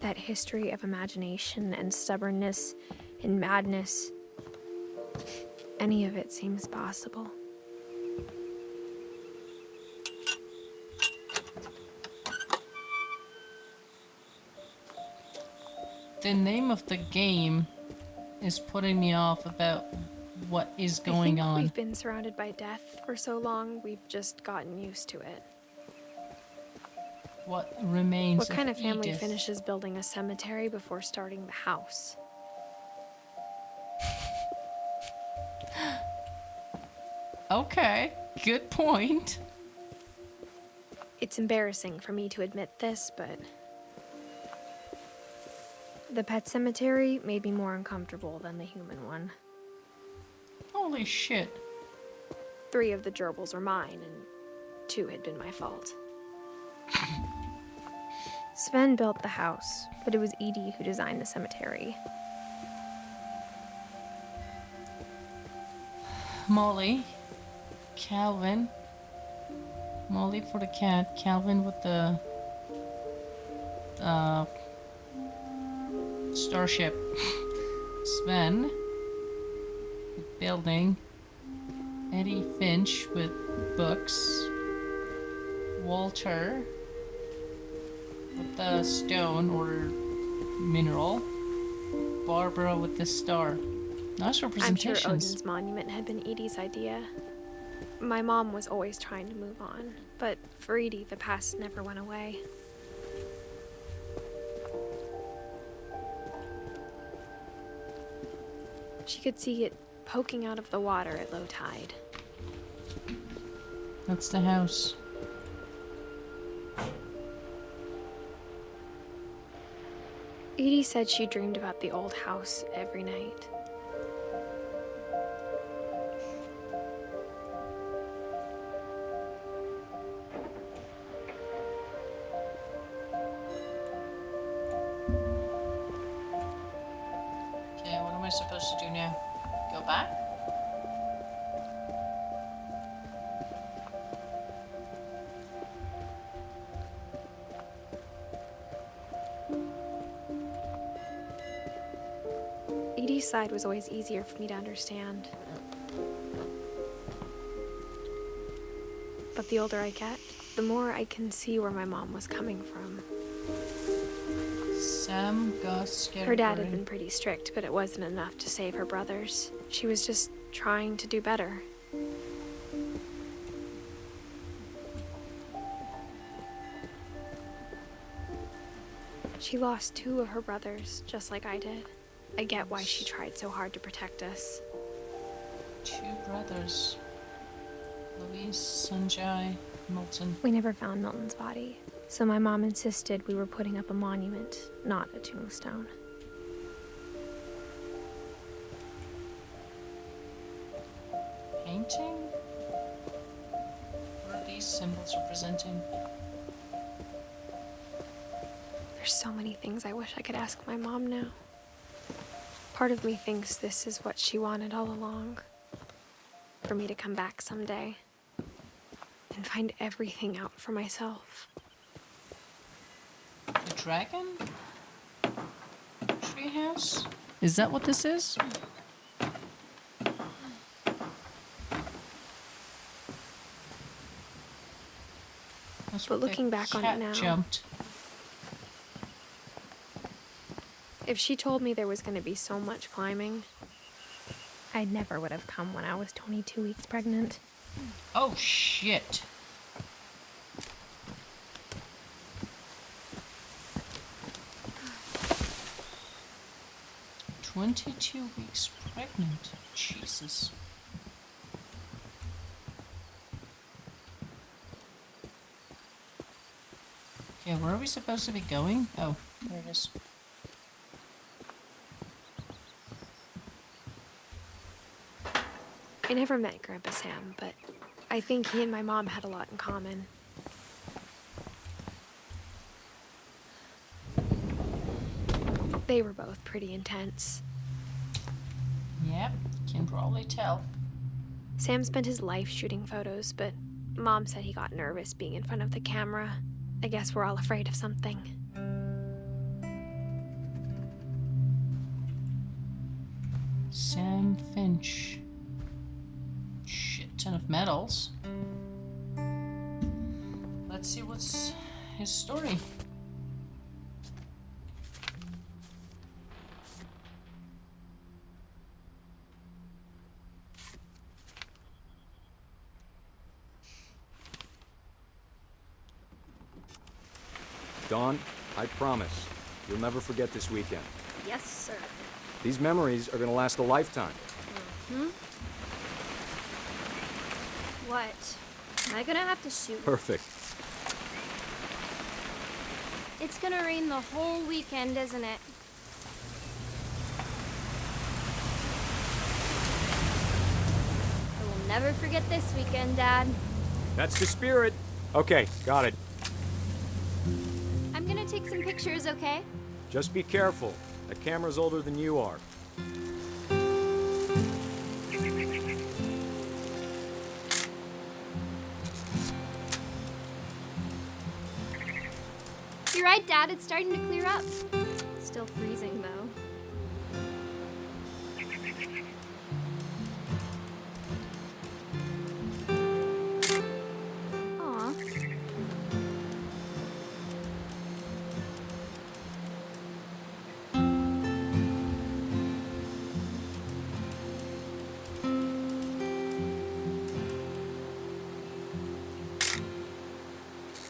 that history of imagination and stubbornness and madness, any of it seems possible. The name of the game is putting me off about what is going on. We've been surrounded by death for so long, we've just gotten used to it. What remains What kind of family Edith? finishes building a cemetery before starting the house? Okay, good point. It's embarrassing for me to admit this, but the pet cemetery made me more uncomfortable than the human one. Holy shit. 3 of the gerbils were mine, and 2 had been my fault. Sven built the house, but it was Edie who designed the cemetery. Molly. Calvin. Molly for the cat. Calvin with the starship. Sven with building. Edith Finch with books. Walter with the stone or mineral. Barbara with the star. Nice I'm representations. sure Odin's monument had been Edie's idea. My mom was always trying to move on, but for Edie, the past never went away. She could see it poking out of the water at low tide. That's the house. Edie said she dreamed about the old house every night. Okay, what am I supposed to do now? Go back? Edie's side was always easier for me to understand. But the older I get, the more I can see where my mom was coming from. Sam got scared. Her dad had been pretty strict, but it wasn't enough to save her brothers. She was just trying to do better. She lost 2 of her brothers, just like I did. I get why she tried so hard to protect us. 2 brothers. Louise, Sanjay, Milton. We never found Milton's body, so my mom insisted we were putting up a monument, not a tombstone. Painting? What are these symbols representing? There's so many things I wish I could ask my mom now. Part of me thinks this is what she wanted all along. For me to come back someday. and find everything out for myself. The dragon? Treehouse? Is that what this is? But looking back on it now, Jumped. if she told me there was going to be so much climbing, I never would have come when I was 22 weeks pregnant. Oh shit. "22 weeks pregnant." Jesus. Okay, where are we supposed to be going? Oh, there it is. I never met Grandpa Sam, but I think he and my mom had a lot in common. They were both pretty intense. Yep, can probably tell. Sam spent his life shooting photos, but Mom said he got nervous being in front of the camera. I guess we're all afraid of something. Sam Finch. Shit ton of medals. Let's see what's his story. Dawn, I promise, you'll never forget this weekend. Yes, sir. These memories are gonna last a lifetime. What? Am I gonna have to shoot? Perfect. It's gonna rain the whole weekend, isn't it? I will never forget this weekend, Dad. That's the spirit. Okay, got it. I'm gonna take some pictures, okay? Just be careful. That camera's older than you are. You're right, Dad. It's starting to clear up. Still freezing, though. Aw.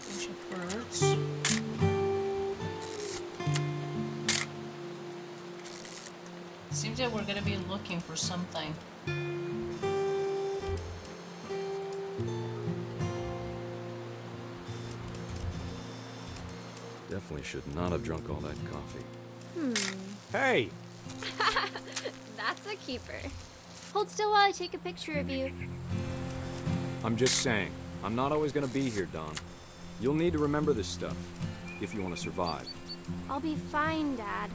Bunch of birds. Seems that we're gonna be looking for something. Definitely should not have drunk all that coffee. Hey! That's a keeper. Hold still while I take a picture of you. I'm just saying, I'm not always gonna be here, Dawn. You'll need to remember this stuff, if you want to survive. I'll be fine, Dad.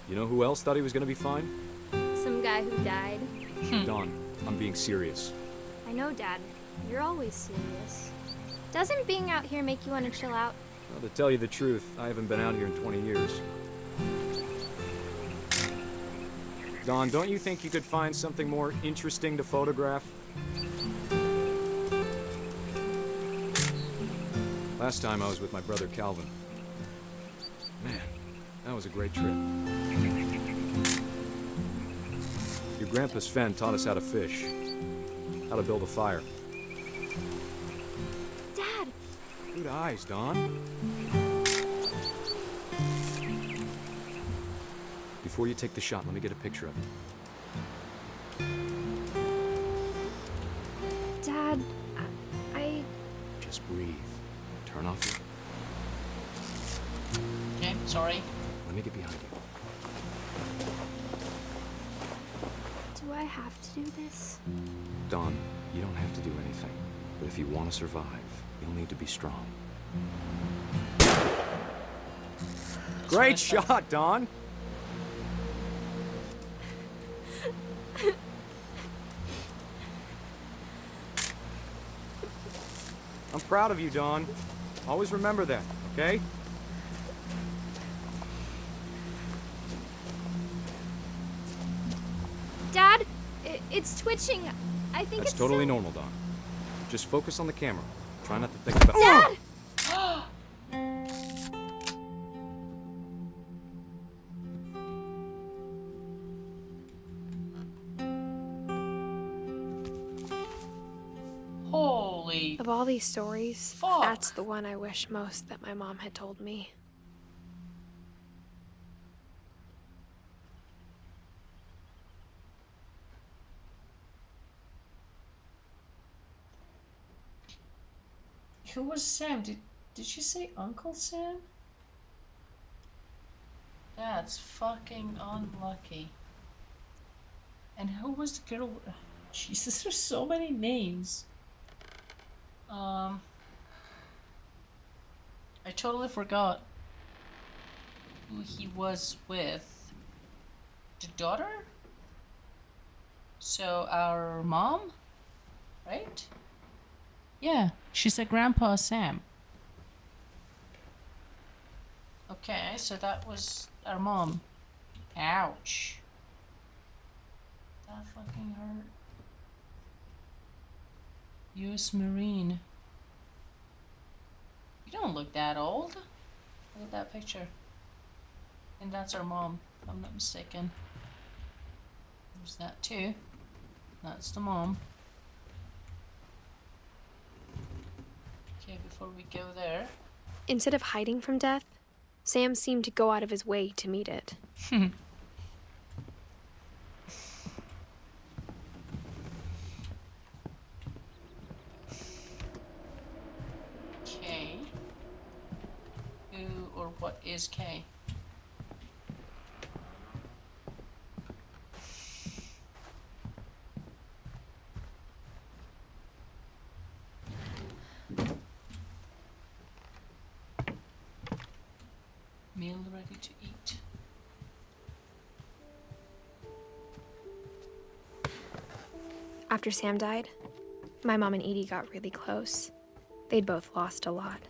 You know who else thought he was gonna be fine? Some guy who died. Dawn, I'm being serious. I know, Dad. You're always serious. Doesn't being out here make you want to chill out? Well, to tell you the truth, I haven't been out here in 20 years. Dawn, don't you think you could find something more interesting to photograph? Last time I was with my brother Calvin. Man, that was a great trip. Your grandpa Sven taught us how to fish, how to build a fire. Dad! Good eyes, Dawn. Before you take the shot, let me get a picture of it. Dad, I... Just breathe. Turn off your... Okay, sorry. Let me get behind you. Do I have to do this? Dawn, you don't have to do anything. But if you want to survive, you'll need to be strong. Great shot, Dawn! I'm proud of you, Dawn. Always remember that, okay? Dad, it's twitching. I think That's it's totally so... normal, Dawn. Just focus on the camera. Try not to think about— Dad! Holy. Of all these stories, Fuck. that's the one I wish most that my mom had told me. Who was Sam? Did she say Uncle Sam? That's fucking unlucky. And who was the girl? Jesus, there's so many names. I totally forgot who he was with. The daughter? So our mom? Right? Yeah, she said Grandpa Sam. Okay, so that was our mom. Ouch. That fucking hurt. U.S. Marine. You don't look that old. Look at that picture. And that's our mom, if I'm not mistaken. There's that too. That's the mom. Okay, before we go there. Instead of hiding from death, Sam seemed to go out of his way to meet it. K. Who or what is K? Meal ready to eat. After Sam died, my mom and Edie got really close. They'd both lost a lot.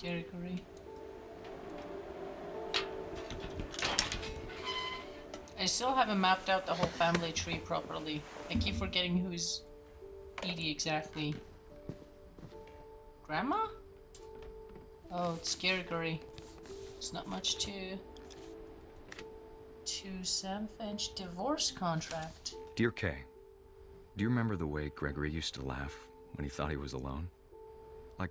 Gregory. I still haven't mapped out the whole family tree properly. I keep forgetting who's Edie exactly. Grandma? Oh, it's Gregory. It's not much to 7 Finch divorce contract. Dear Kay, do you remember the way Gregory used to laugh when he thought he was alone? Like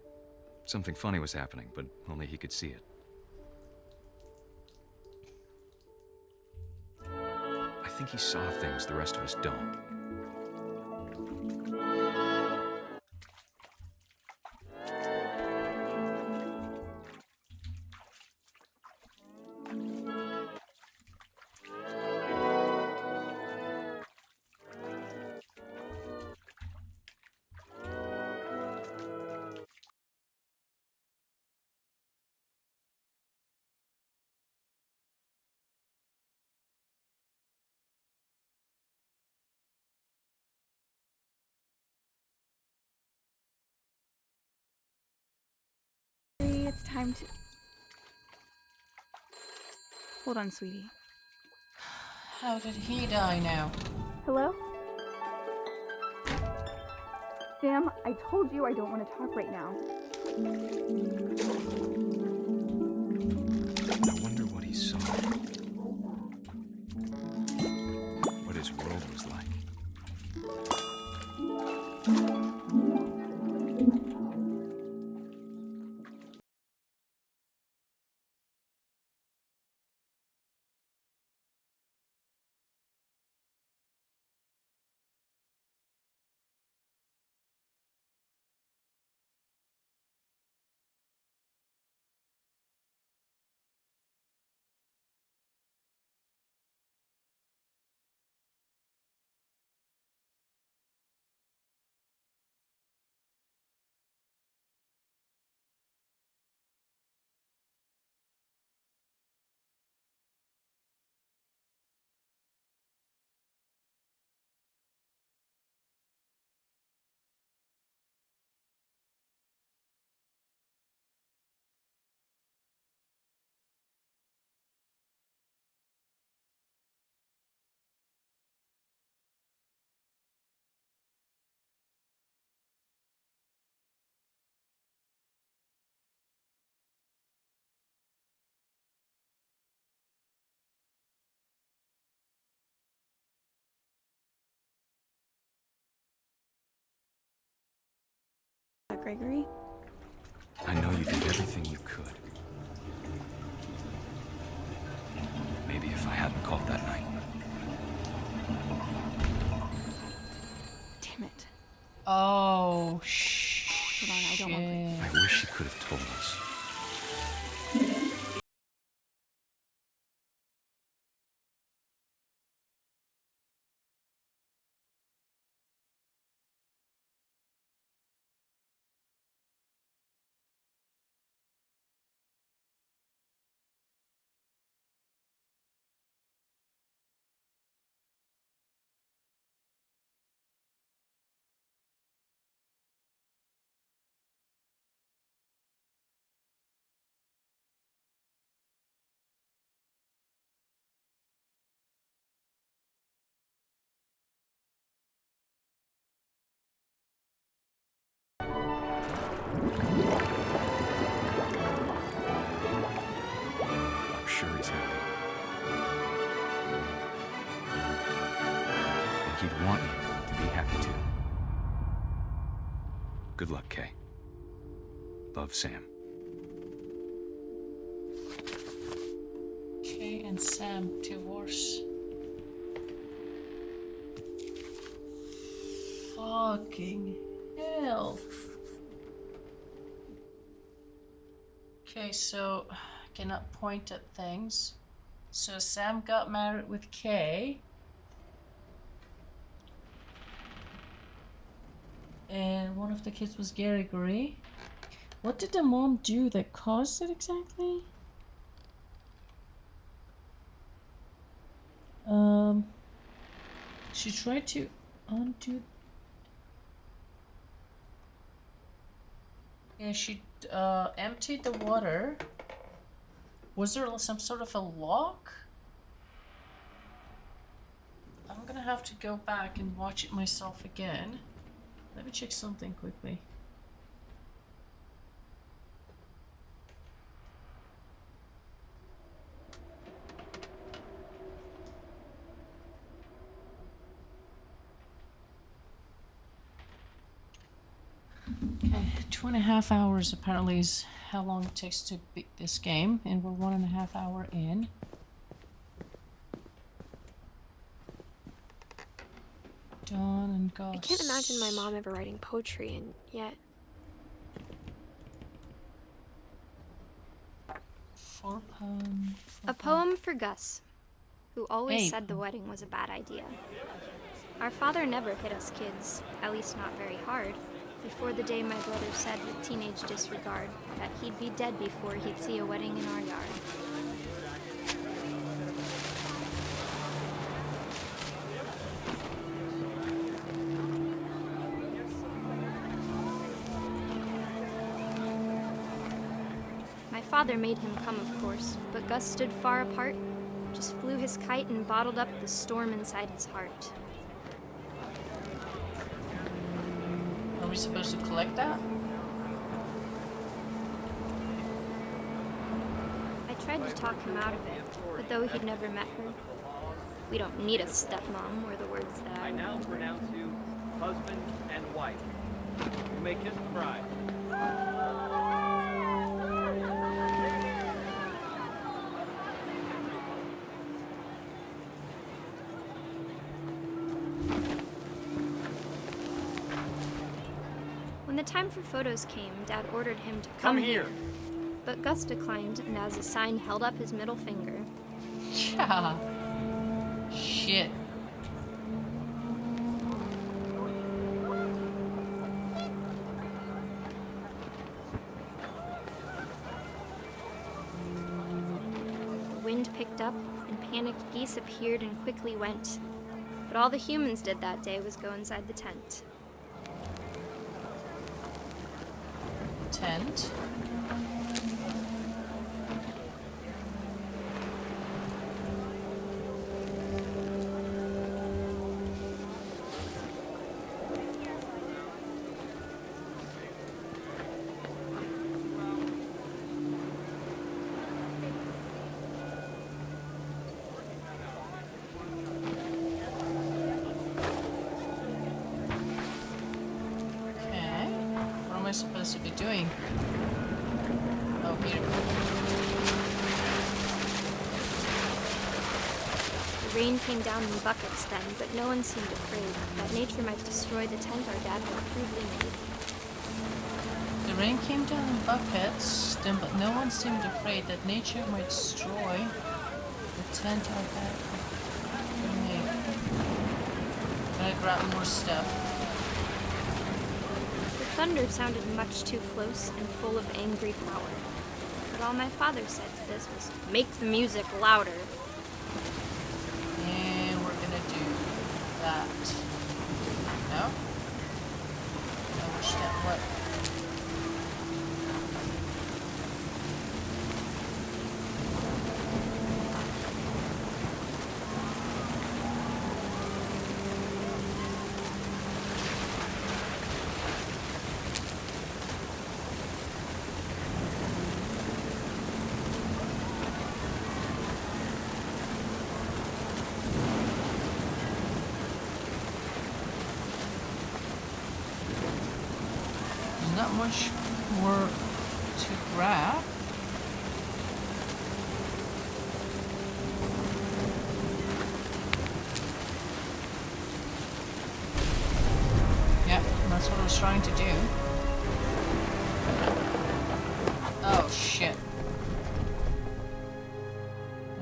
something funny was happening, but only he could see it. I think he saw things the rest of us don't. It's time to... Hold on, sweetie. How did he die now? Hello? Sam, I told you I don't want to talk right now. I wonder what he saw. What his world was like. about Gregory? I know you did everything you could. Maybe if I hadn't called that night. Damn it. Oh, Hold on, I don't want shit. I wish she could have told us. I'm sure he's happy. And he'd want you to be happy too. Good luck, Kay. Love, Sam. Kay and Sam divorce. Fucking hell. Okay, so cannot point at things. So Sam got married with Kay. And one of the kids was Gregory. What did the mom do that caused it exactly? She tried to undo. Yeah, she emptied the water. Was there some sort of a lock? I'm gonna have to go back and watch it myself again. Let me check something quickly. Okay, 2.5 hours apparently is how long it takes to beat this game, and we're 1.5 hours in. Dawn and Gus. I can't imagine my mom ever writing poetry, and yet... A poem for Gus, who always Hey. said the wedding was a bad idea. Our father never hit us kids, at least not very hard, before the day my brother said with teenage disregard that he'd be dead before he'd see a wedding in our yard. My father made him come, of course, but Gus stood far apart, just flew his kite and bottled up the storm inside his heart. Are we supposed to collect that? I tried to talk him out of it, but though he'd never met her, we don't need a stepmom, were the words that I now pronounce you husband and wife. You may kiss the bride. When the time for photos came, Dad ordered him to come here. But Gus declined, and as a sign held up his middle finger. Yeah. Shit. The wind picked up, and panicked geese appeared and quickly went. But all the humans did that day was go inside the tent. Tent. I supposed to be doing? Oh, here. The rain came down in buckets then, but no one seemed afraid that nature might destroy the tent our dad had crudely made. The rain came down in buckets, then, but no one seemed afraid that nature might destroy the tent our dad had made. I grab more stuff. The thunder sounded much too close and full of angry power. But all my father said to this was, make the music louder. And we're gonna do that. No? I wish that what? Not much more to grab. Yeah, that's what I was trying to do. Oh shit.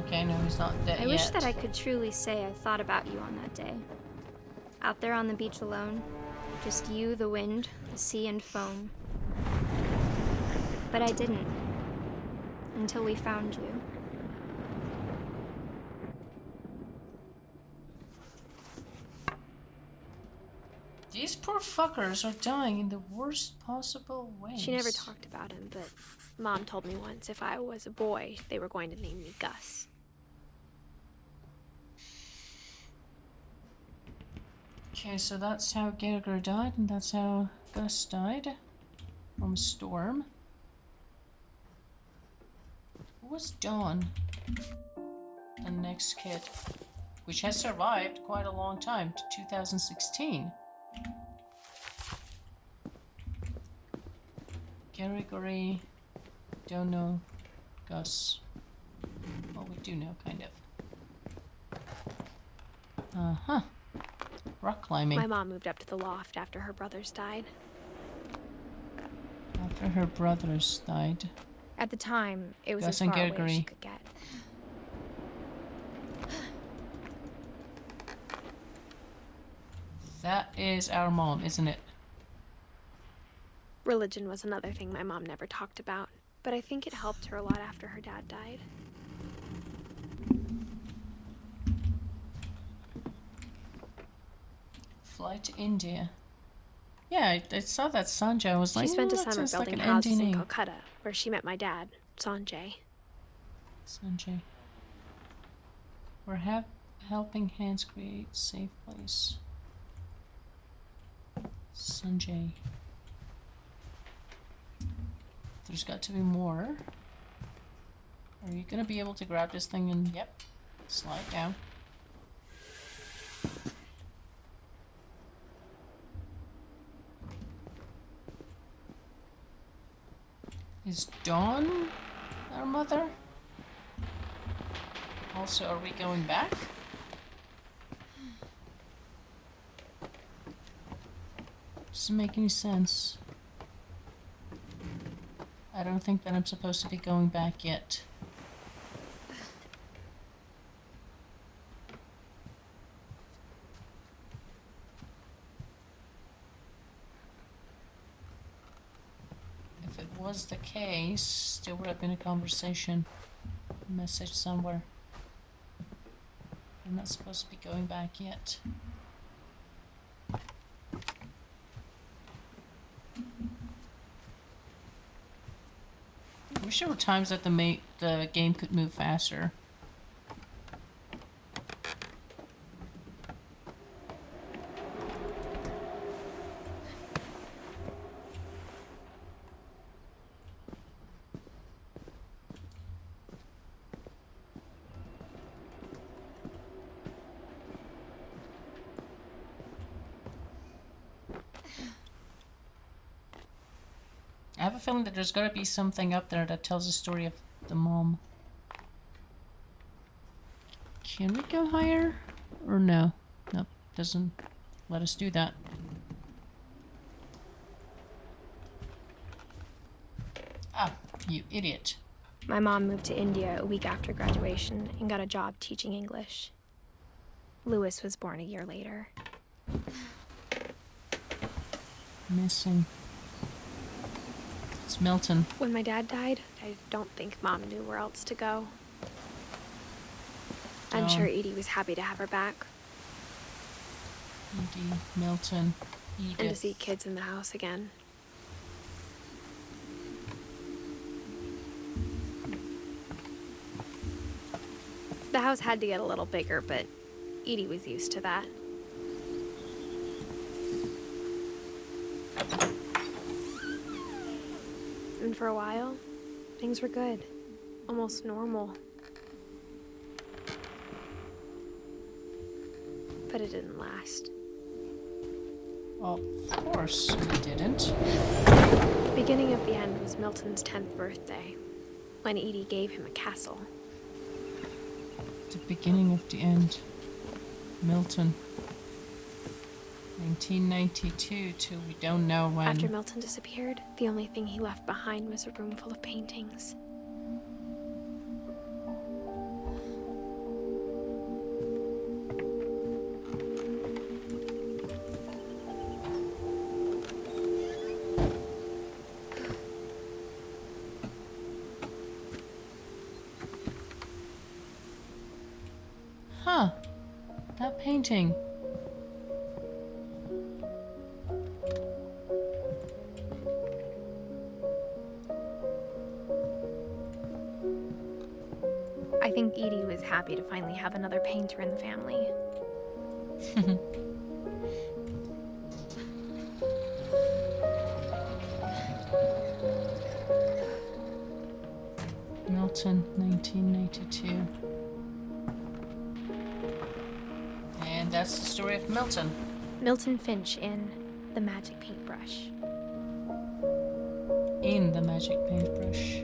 Okay, no, he's not dead yet. I wish that I could truly say I thought about you on that day. Out there on the beach alone, just you, the wind, the sea, and foam. But I didn't. Until we found you. These poor fuckers are dying in the worst possible ways. She never talked about him, but Mom told me once if I was a boy, they were going to name me Gus. Okay, so that's how Gallagher died, and that's how Gus died. From a storm. Who was Dawn? The next kid. Which has survived quite a long time, to 2016. Gregory, don't know, Gus. Well, we do know, kind of. Uh-huh. Rock climbing. My mom moved up to the loft after her brothers died. After her brothers died. At the time, it was Gus as and far away as Gregory. she could get. That is our mom, isn't it? Religion was another thing my mom never talked about, but I think it helped her a lot after her dad died. Flight to India. Yeah, I saw that Sanjay. I was like, She spent a that summer sounds like building an houses Indian in name. Calcutta, where she met my dad, Sanjay. Sanjay. We're helping hands create safe place. Sanjay. There's got to be more. Are you gonna be able to grab this thing and, yep, slide down? Is Dawn our mother? Also, are we going back? Doesn't make any sense. I don't think that I'm supposed to be going back yet. If it was the case, there would have been a conversation, a message somewhere. I'm not supposed to be going back yet. I wish there were times that the game could move faster. a feeling that there's gotta be something up there that tells the story of the mom. Can we go higher? Or no? Nope, doesn't let us do that. Ah, you idiot. My mom moved to India a week after graduation and got a job teaching English. Louis was born a year later. Missing. It's Milton. When my dad died, I don't think Mom knew where else to go. I'm sure Edie was happy to have her back. Edie, Milton, Edith. And to see kids in the house again. The house had to get a little bigger, but Edie was used to that. And for a while, things were good. Almost normal. But it didn't last. Well, of course it didn't. The beginning of the end was Milton's 10th birthday, when Edie gave him a castle. The beginning of the end. Milton. 1992 to we don't know when. After Milton disappeared, the only thing he left behind was a room full of paintings. Huh. That painting. I think Edie was happy to finally have another painter in the family. Milton, 1992. And that's the story of Milton. Milton Finch in The Magic Paintbrush. In The Magic Paintbrush.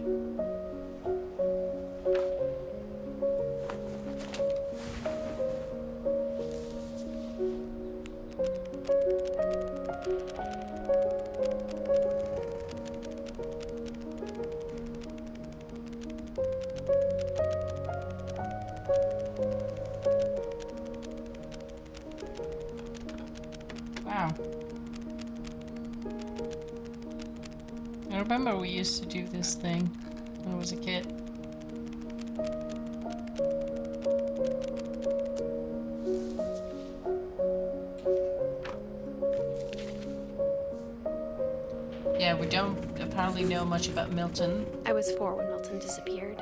Wow. I remember we used to do this thing when I was a kid. Yeah, we don't apparently know much about Milton. I was 4 when Milton disappeared.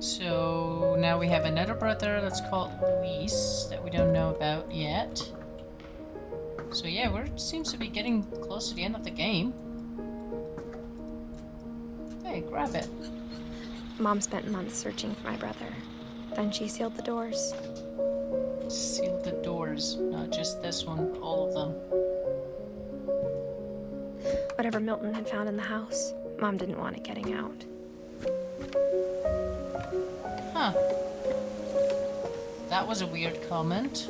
So now we have another brother that's called Luis that we don't know about yet. So yeah, seems to be getting close to the end of the game. Hey, grab it. Mom spent months searching for my brother. Then she sealed the doors. Sealed the doors. Not just this one, but all of them. Whatever Milton had found in the house, Mom didn't want it getting out. Huh. That was a weird comment.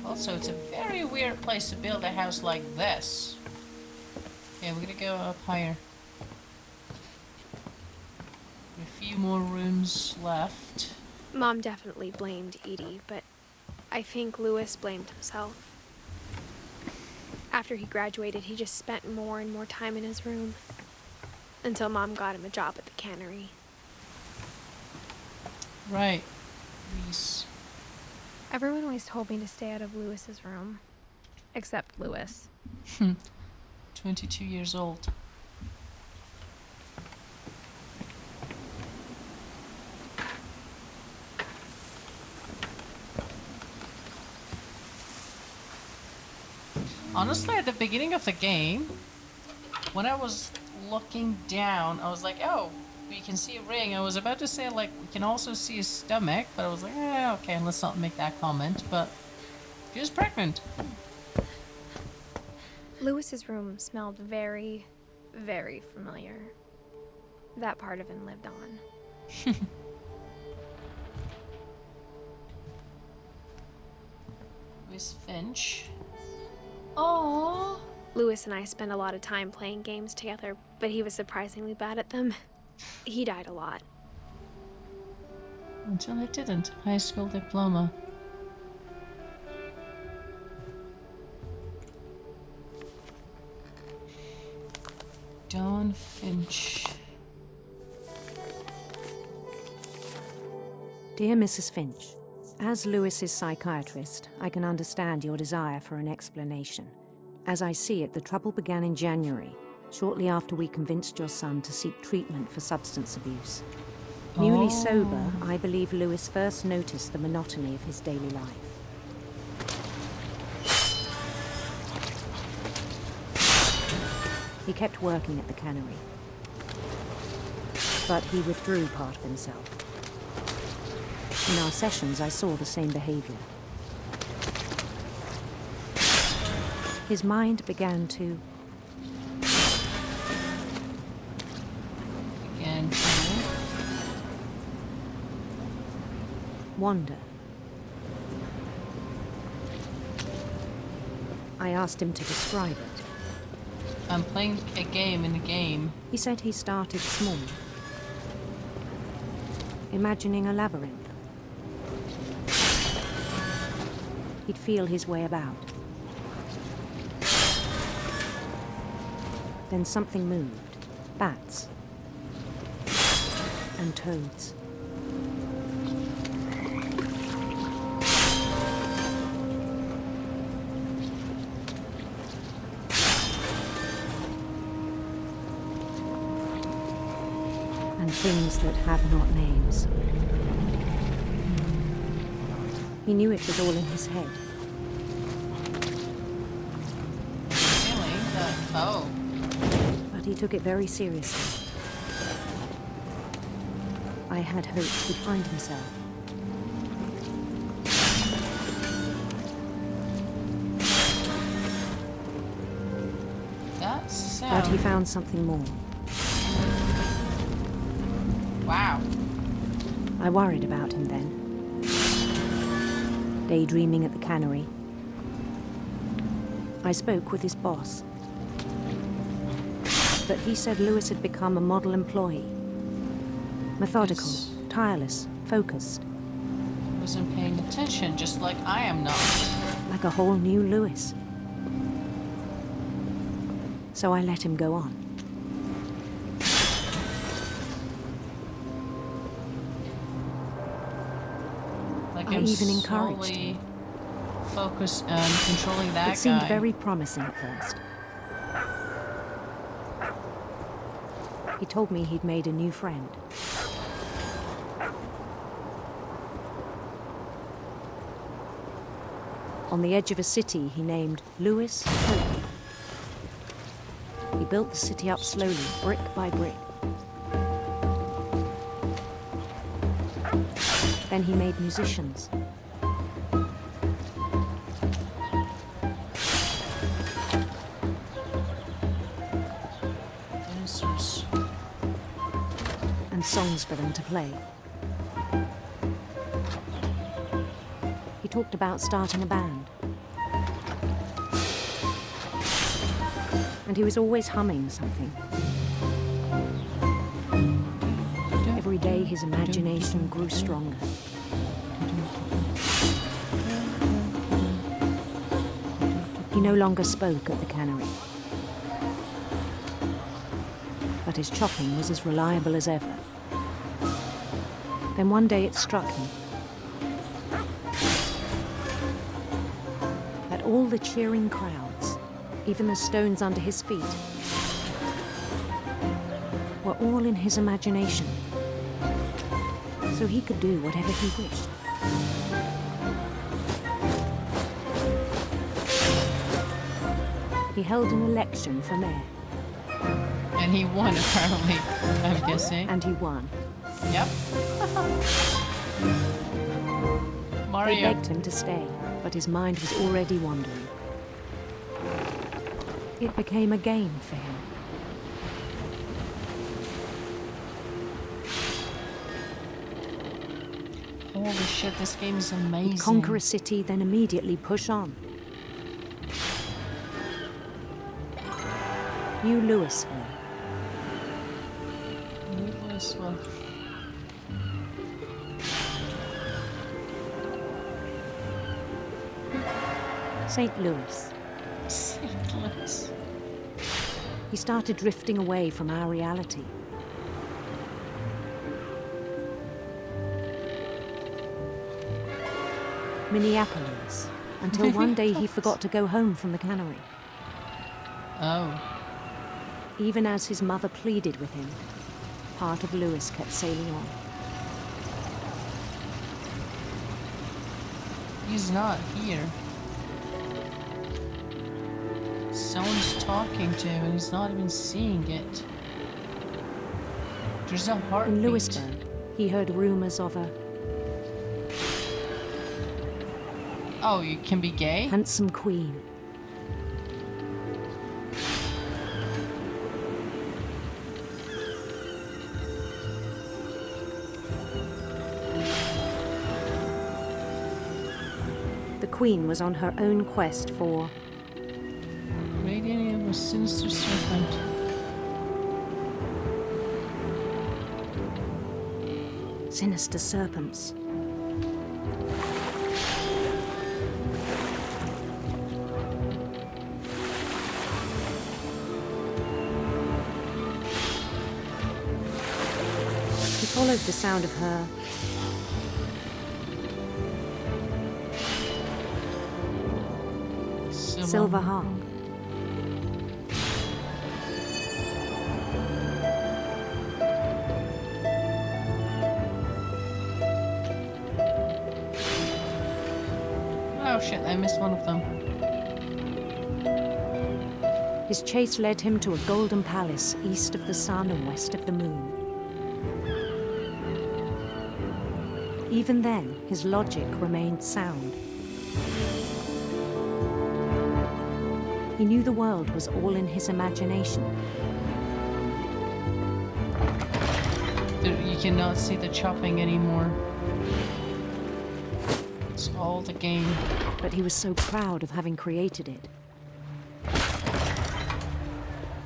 Also, it's a very weird place to build a house like this. Okay, we're gonna go up higher. A few more rooms left. Mom definitely blamed Edie, but I think Louis blamed himself. After he graduated, he just spent more and more time in his room. Until Mom got him a job at the cannery. Right. Luis. Everyone always told me to stay out of Louis's room. Except Louis. 22 years old. Honestly, at the beginning of the game, when I was looking down, I was like, oh, we can see a ring. I was about to say, like, we can also see his stomach, but I was like, okay, let's not make that comment, but she was pregnant. Lewis's room smelled very, very familiar. That part of him lived on. Miss Finch. Oh. Lewis and I spent a lot of time playing games together, but he was surprisingly bad at them. He died a lot. Until I didn't. High school diploma. Dawn Finch. Dear Mrs. Finch, as Lewis's psychiatrist, I can understand your desire for an explanation. As I see it, the trouble began in January, shortly after we convinced your son to seek treatment for substance abuse. Newly sober, I believe Lewis first noticed the monotony of his daily life. He kept working at the cannery, but he withdrew part of himself. In our sessions, I saw the same behavior. His mind began to wander. I asked him to describe it. I'm playing a game in a game. He said he started small, imagining a labyrinth. He'd feel his way about. Then something moved. Bats. And toads. And things that have not names. He knew it was all in his head. Really? Oh. But he took it very seriously. I had hoped he'd find himself. That sounds... But he found something more. Wow. I worried about him then. Daydreaming at the cannery. I spoke with his boss. But he said Lewis had become a model employee. Methodical, tireless, focused. Wasn't paying attention, just like I am not. Like a whole new Lewis. So I let him go on. Like I even encouraged him. Focus on controlling that guy. It seemed very promising at first. He told me he'd made a new friend. On the edge of a city he named Lewis Hope. He built the city up slowly, brick by brick. Then he made musicians. Dancers. And songs for them to play. He talked about starting a band. And he was always humming something. Every day his imagination grew stronger. He no longer spoke at the cannery. But his chopping was as reliable as ever. Then one day it struck him that all the cheering crowds, even the stones under his feet, were all in his imagination, so he could do whatever he wished. He held an election for mayor. And he won, apparently, I'm guessing. And he won. Yep. They Mario. begged him to stay, but his mind was already wandering. It became a game for him. Holy shit, this game is amazing. He'd conquer a city, then immediately push on. New Louisville. New Louisville. St. Louis. St. Louis. He started drifting away from our reality. Minneapolis, until one day he forgot to go home from the cannery. Oh. Even as his mother pleaded with him, part of Louis kept sailing on. He's not here. Someone's talking to him and he's not even seeing it. There's a heartbeat. In Louisburg, he heard rumors of a Oh, you can be gay? handsome queen. The queen was on her own quest for Radiating of a sinister serpent. sinister serpents. He followed the sound of her silver harp. Oh shit, I missed one of them. His chase led him to a golden palace east of the sun and west of the moon. Even then, his logic remained sound. He knew the world was all in his imagination. You cannot see the chopping anymore. It's all the game. But he was so proud of having created it.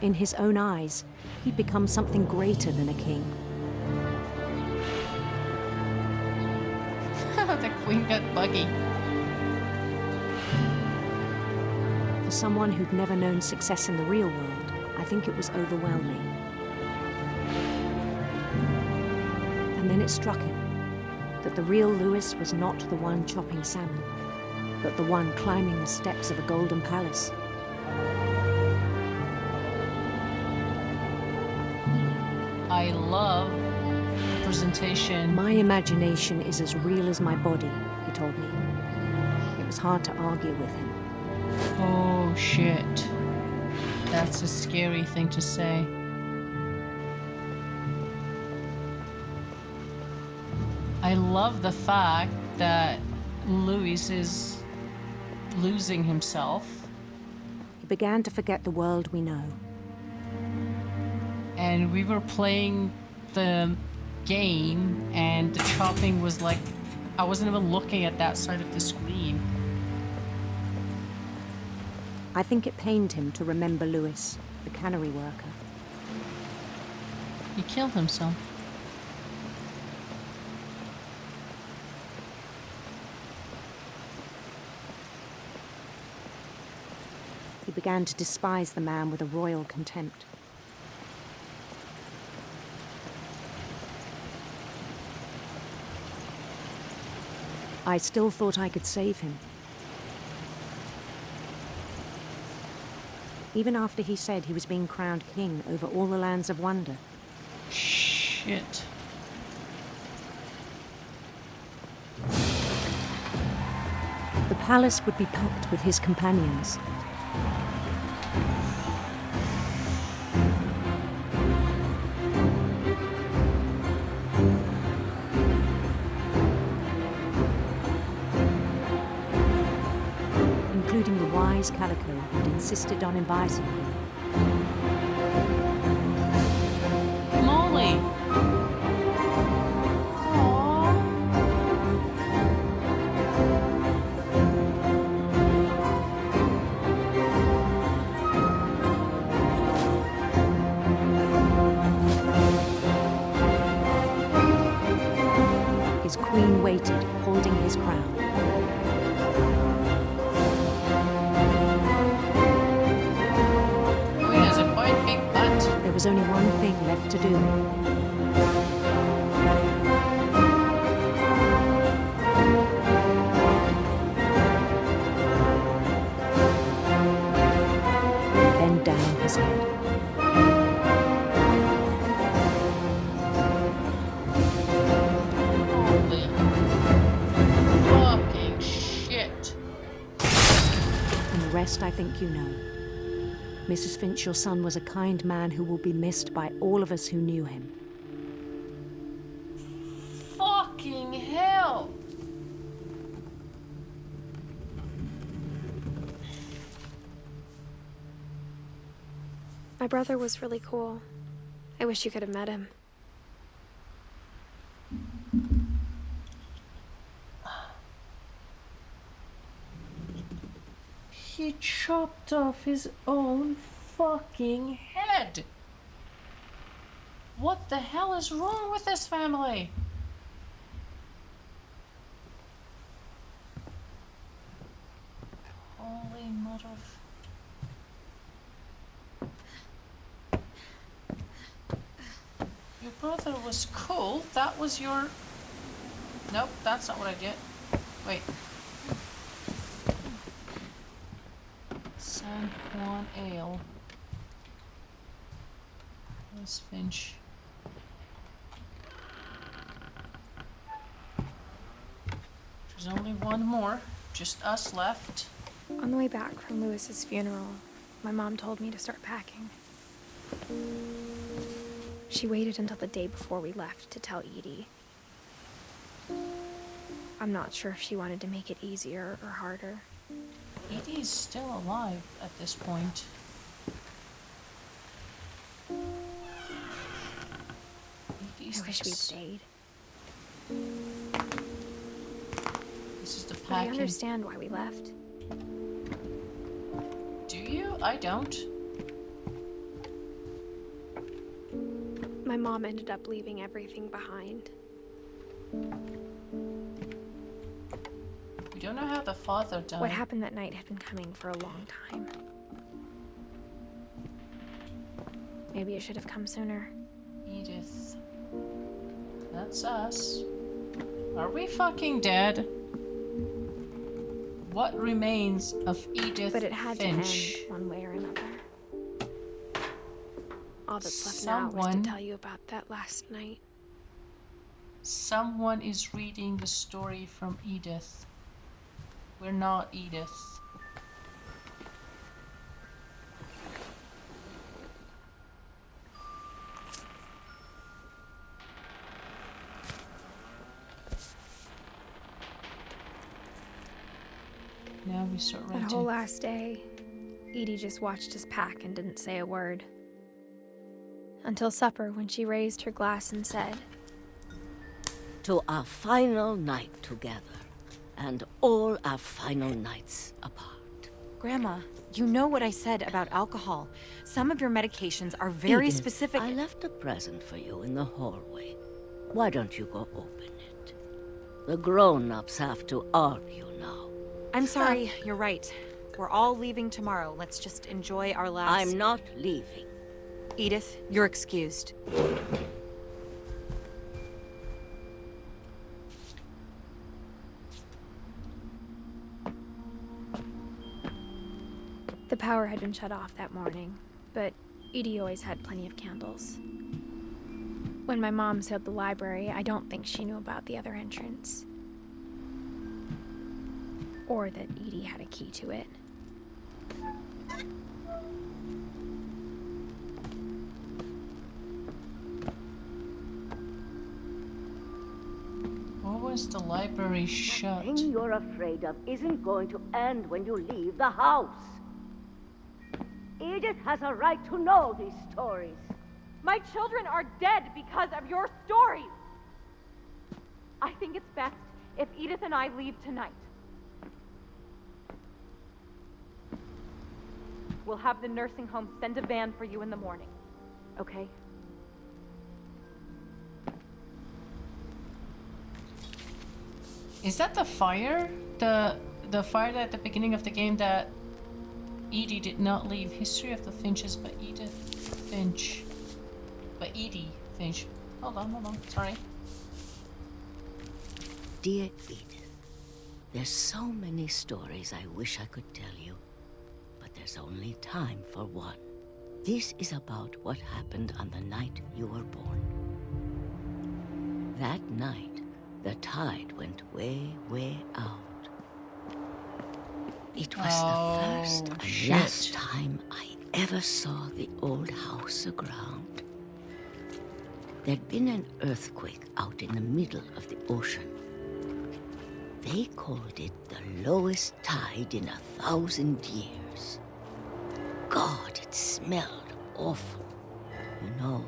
In his own eyes, he'd become something greater than a king. The queen got buggy. For someone who'd never known success in the real world, I think it was overwhelming. And then it struck him that the real Louis was not the one chopping salmon, but the one climbing the steps of a golden palace. I love the presentation. My imagination is as real as my body, he told me. It was hard to argue with him. Oh shit. That's a scary thing to say. I love the fact that Louis is losing himself. He began to forget the world we know. And we were playing the game and the chopping was like, I wasn't even looking at that side of the screen. I think it pained him to remember Louis, the cannery worker. He killed himself. He began to despise the man with a royal contempt. I still thought I could save him. Even after he said he was being crowned king over all the lands of wonder. Shit. The palace would be packed with his companions. including the wise Calico who'd insisted on inviting him. Molly! Aww. His queen waited, holding his crown. Queen has a quite big butt. There was only one thing left to do. Bend down his head. Holy fucking shit. And the rest I think you know. Mrs. Finch, your son was a kind man who will be missed by all of us who knew him. Fucking hell! My brother was really cool. I wish you could have met him. He chopped off his own fucking head. What the hell is wrong with this family? Holy mother of... Your brother was cool. That was your... Nope, that's not what I did. Wait. San Juan Ale. Miss Finch. There's only one more. Just us left. On the way back from Lewis's funeral, my mom told me to start packing. She waited until the day before we left to tell Edie. I'm not sure if she wanted to make it easier or harder. Edie's still alive at this point. I wish we'd stayed. This is the But I packing. understand why we left. Do you? I don't. My mom ended up leaving everything behind. We don't know how the father died. What happened that night had been coming for a long time. Maybe it should have come sooner. Edith. That's us. Are we fucking dead? What remains of Edith But it had Finch? to end one way or another. All that's left now was to Someone- tell you about that last night. Someone is reading the story from Edith. We're not Edith. Now we start That renting. whole last day, Edie just watched us pack and didn't say a word. Until supper, when she raised her glass and said, "To our final night together, and all our final nights apart." Grandma, you know what I said about alcohol. Some of your medications are very Edith, specific. I left a present for you in the hallway. Why don't you go open it? The grown-ups have to argue now. I'm sorry, you're right. We're all leaving tomorrow. Let's just enjoy our last... I'm not leaving. Edith, you're excused. the power had been shut off that morning, but Edie always had plenty of candles. When my mom sealed the library, I don't think she knew about the other entrance. Or that Edie had a key to it. What is the library shut? The thing you're afraid of isn't going to end when you leave the house. Edith has a right to know these stories. My children are dead because of your stories. I think it's best if Edith and I leave tonight. We'll have the nursing home send a van for you in the morning, okay? Is that the fire? The fire at the beginning of the game that Edie did not leave. History of the Finches by Edith Finch. By Edie Finch. Hold on. Sorry. Dear Edith, there's so many stories I wish I could tell you, but there's only time for one. This is about what happened on the night you were born. That night, the tide went way, way out. It was the first and last time I ever saw the old house aground. There'd been an earthquake out in the middle of the ocean. They called it the lowest tide in 1,000 years. God, it smelled awful. You know,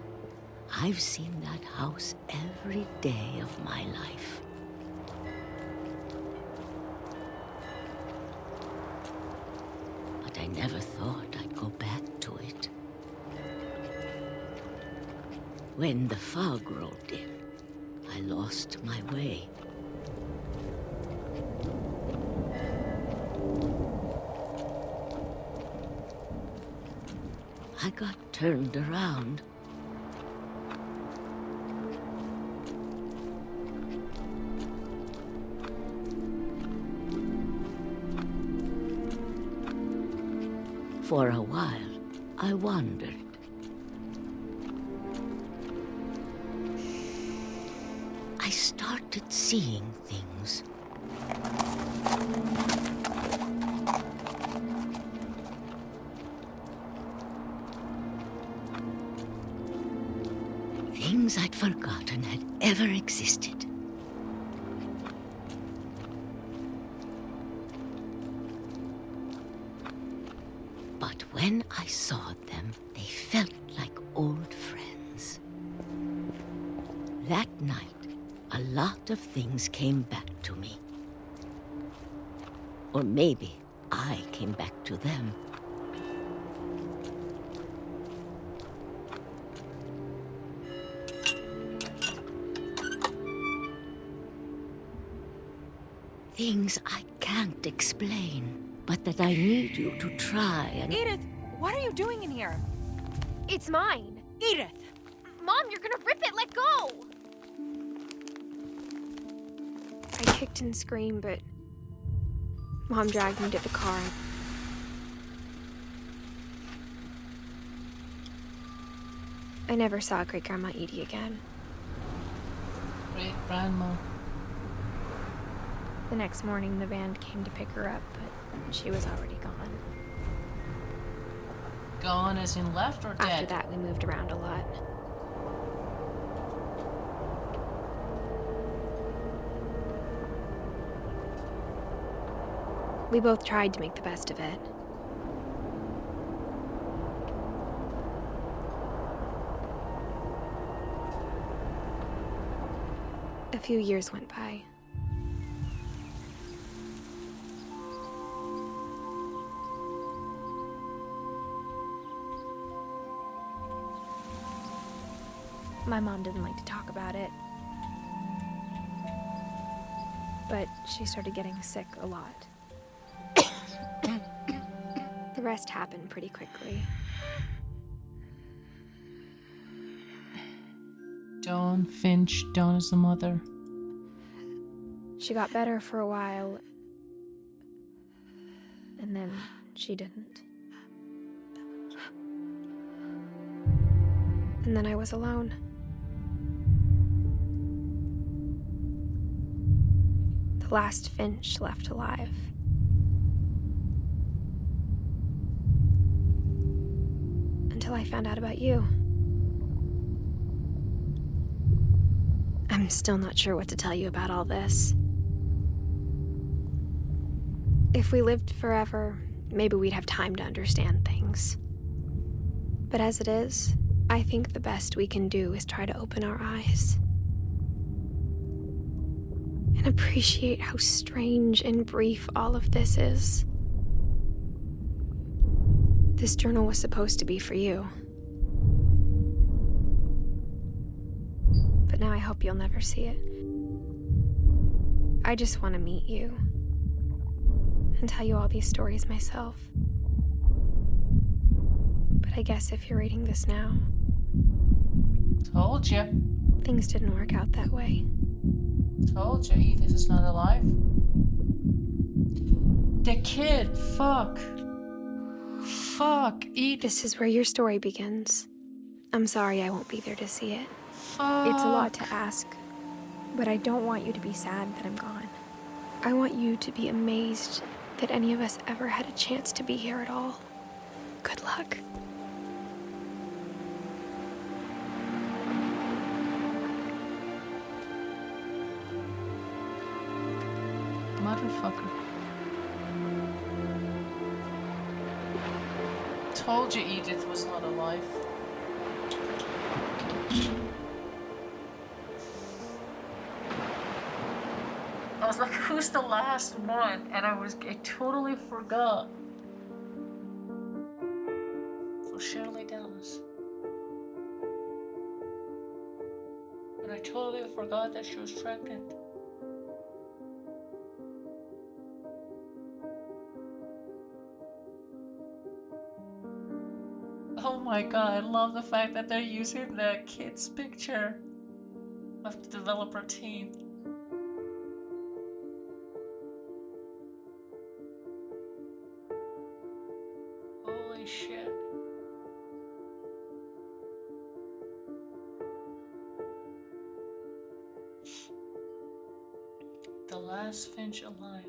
I've seen that house every day of my life. But I never thought I'd go back to it. When the fog rolled in, I lost my way. I got turned around. For a while, I wandered. I started seeing things. Things I'd forgotten had ever existed. But when I saw them, they felt like old friends. That night, a lot of things came back to me. Or maybe I came back to them. Things I can't explain, but that I need you to try and... Edith, what are you doing in here? It's mine. Edith! Mom, you're gonna rip it! Let go! I kicked and screamed, but Mom dragged me to the car. I never saw Great-Grandma Edie again. Great-Grandma. The next morning, the van came to pick her up, but she was already gone. Gone as in left or dead? After that, we moved around a lot. We both tried to make the best of it. A few years went by. My mom didn't like to talk about it, but she started getting sick a lot. The rest happened pretty quickly. Dawn Finch. Dawn is the mother. She got better for a while, and then she didn't. And then I was alone. The last Finch left alive. Until I found out about you. I'm still not sure what to tell you about all this. If we lived forever, maybe we'd have time to understand things. But as it is, I think the best we can do is try to open our eyes. And appreciate how strange and brief all of this is. This journal was supposed to be for you. But now I hope you'll never see it. I just want to meet you and tell you all these stories myself. But I guess if you're reading this now... Told you. Things didn't work out that way. Told you, Edith is not alive. The kid, fuck. Fuck, Edith. This is where your story begins. I'm sorry I won't be there to see it. Fuck. It's a lot to ask, but I don't want you to be sad that I'm gone. I want you to be amazed that any of us ever had a chance to be here at all. Good luck. Motherfucker. Told you Edith was not alive. I was like, who's the last one? And I totally forgot. For Shirley Dallas. And I totally forgot that she was pregnant. Oh my god, I love the fact that they're using the kid's picture of the developer team. Holy shit. The last Finch alive.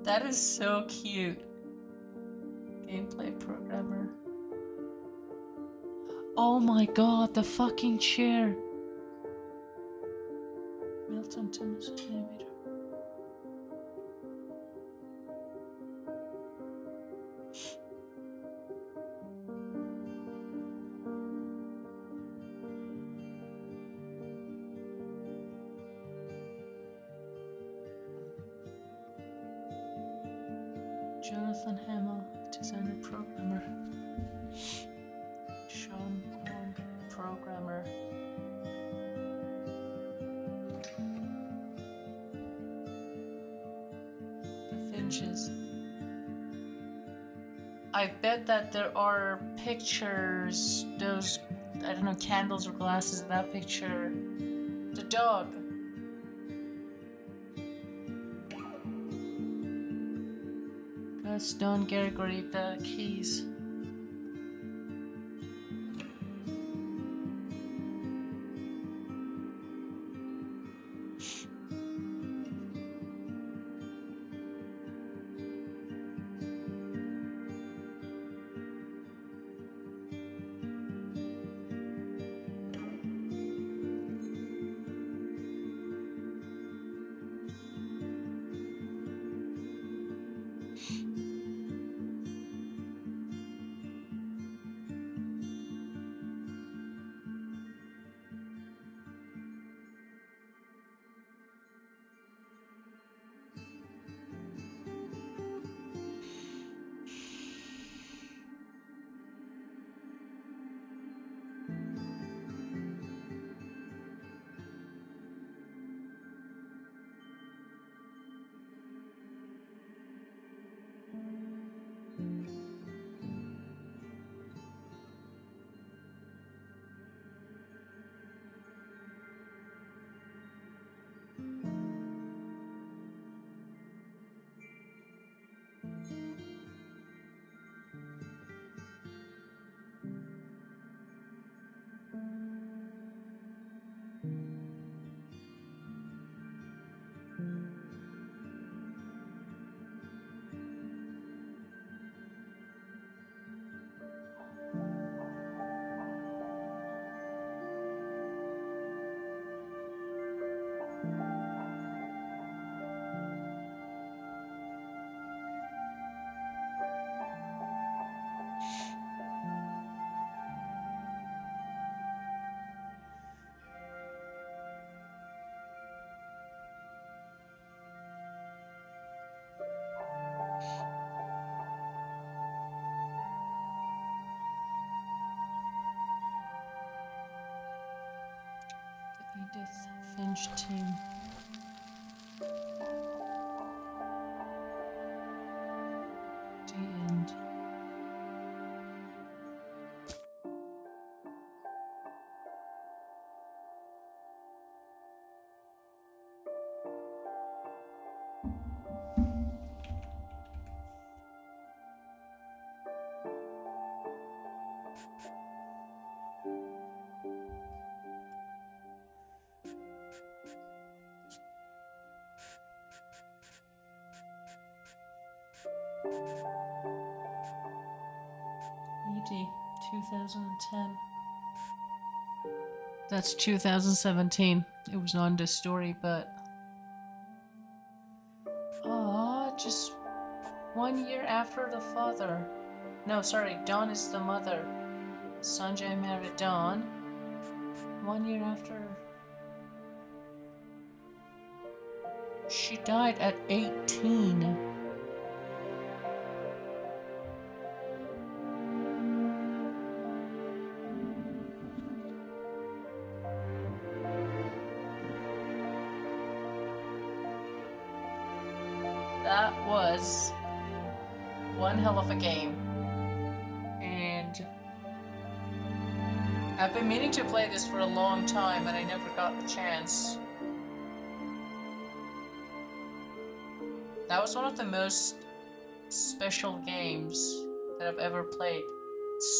That is so cute. Gameplay programmer. Oh my god, the fucking chair. Milton Timms animator. Jonathan Hamill, designer programmer. Sean Wong, programmer. The Finches. I bet that there are pictures, those, I don't know, candles or glasses in that picture. The dog. Stone Gregory, the keys. Edith Finch team. The end. ED 2010. That's 2017. It was not in this story, but just 1 year after the father. No, sorry, Dawn is the mother. Sanjay married Dawn 1 year after. She died at 18. That was one hell of a game. And I've been meaning to play this for a long time and I never got the chance. That was one of the most special games that I've ever played.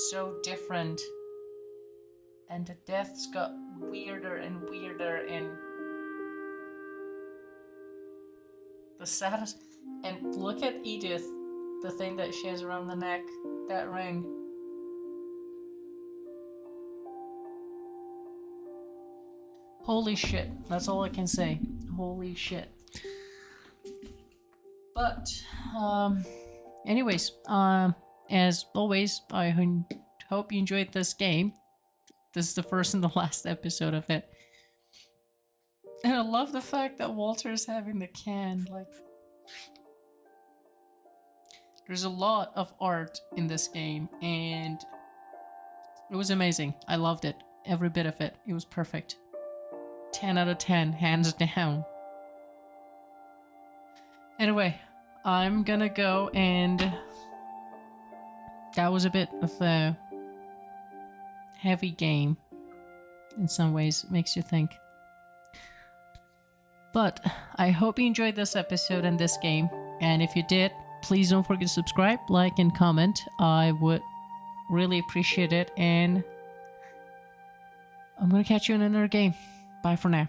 So different. And the deaths got weirder and weirder, and the saddest. And look at Edith, the thing that she has around the neck, that ring. Holy shit, that's all I can say. Holy shit. But, anyways, as always, I hope you enjoyed this game. This is the first and the last episode of it. And I love the fact that Walter's having the can, like... There's a lot of art in this game, and it was amazing. I loved it. Every bit of it. It was perfect. 10 out of 10, hands down. Anyway, I'm gonna go, and that was a bit of a heavy game. In some ways, it makes you think. But I hope you enjoyed this episode and this game, and if you did, please don't forget to subscribe, like, and comment. I would really appreciate it, and I'm gonna catch you in another game. Bye for now.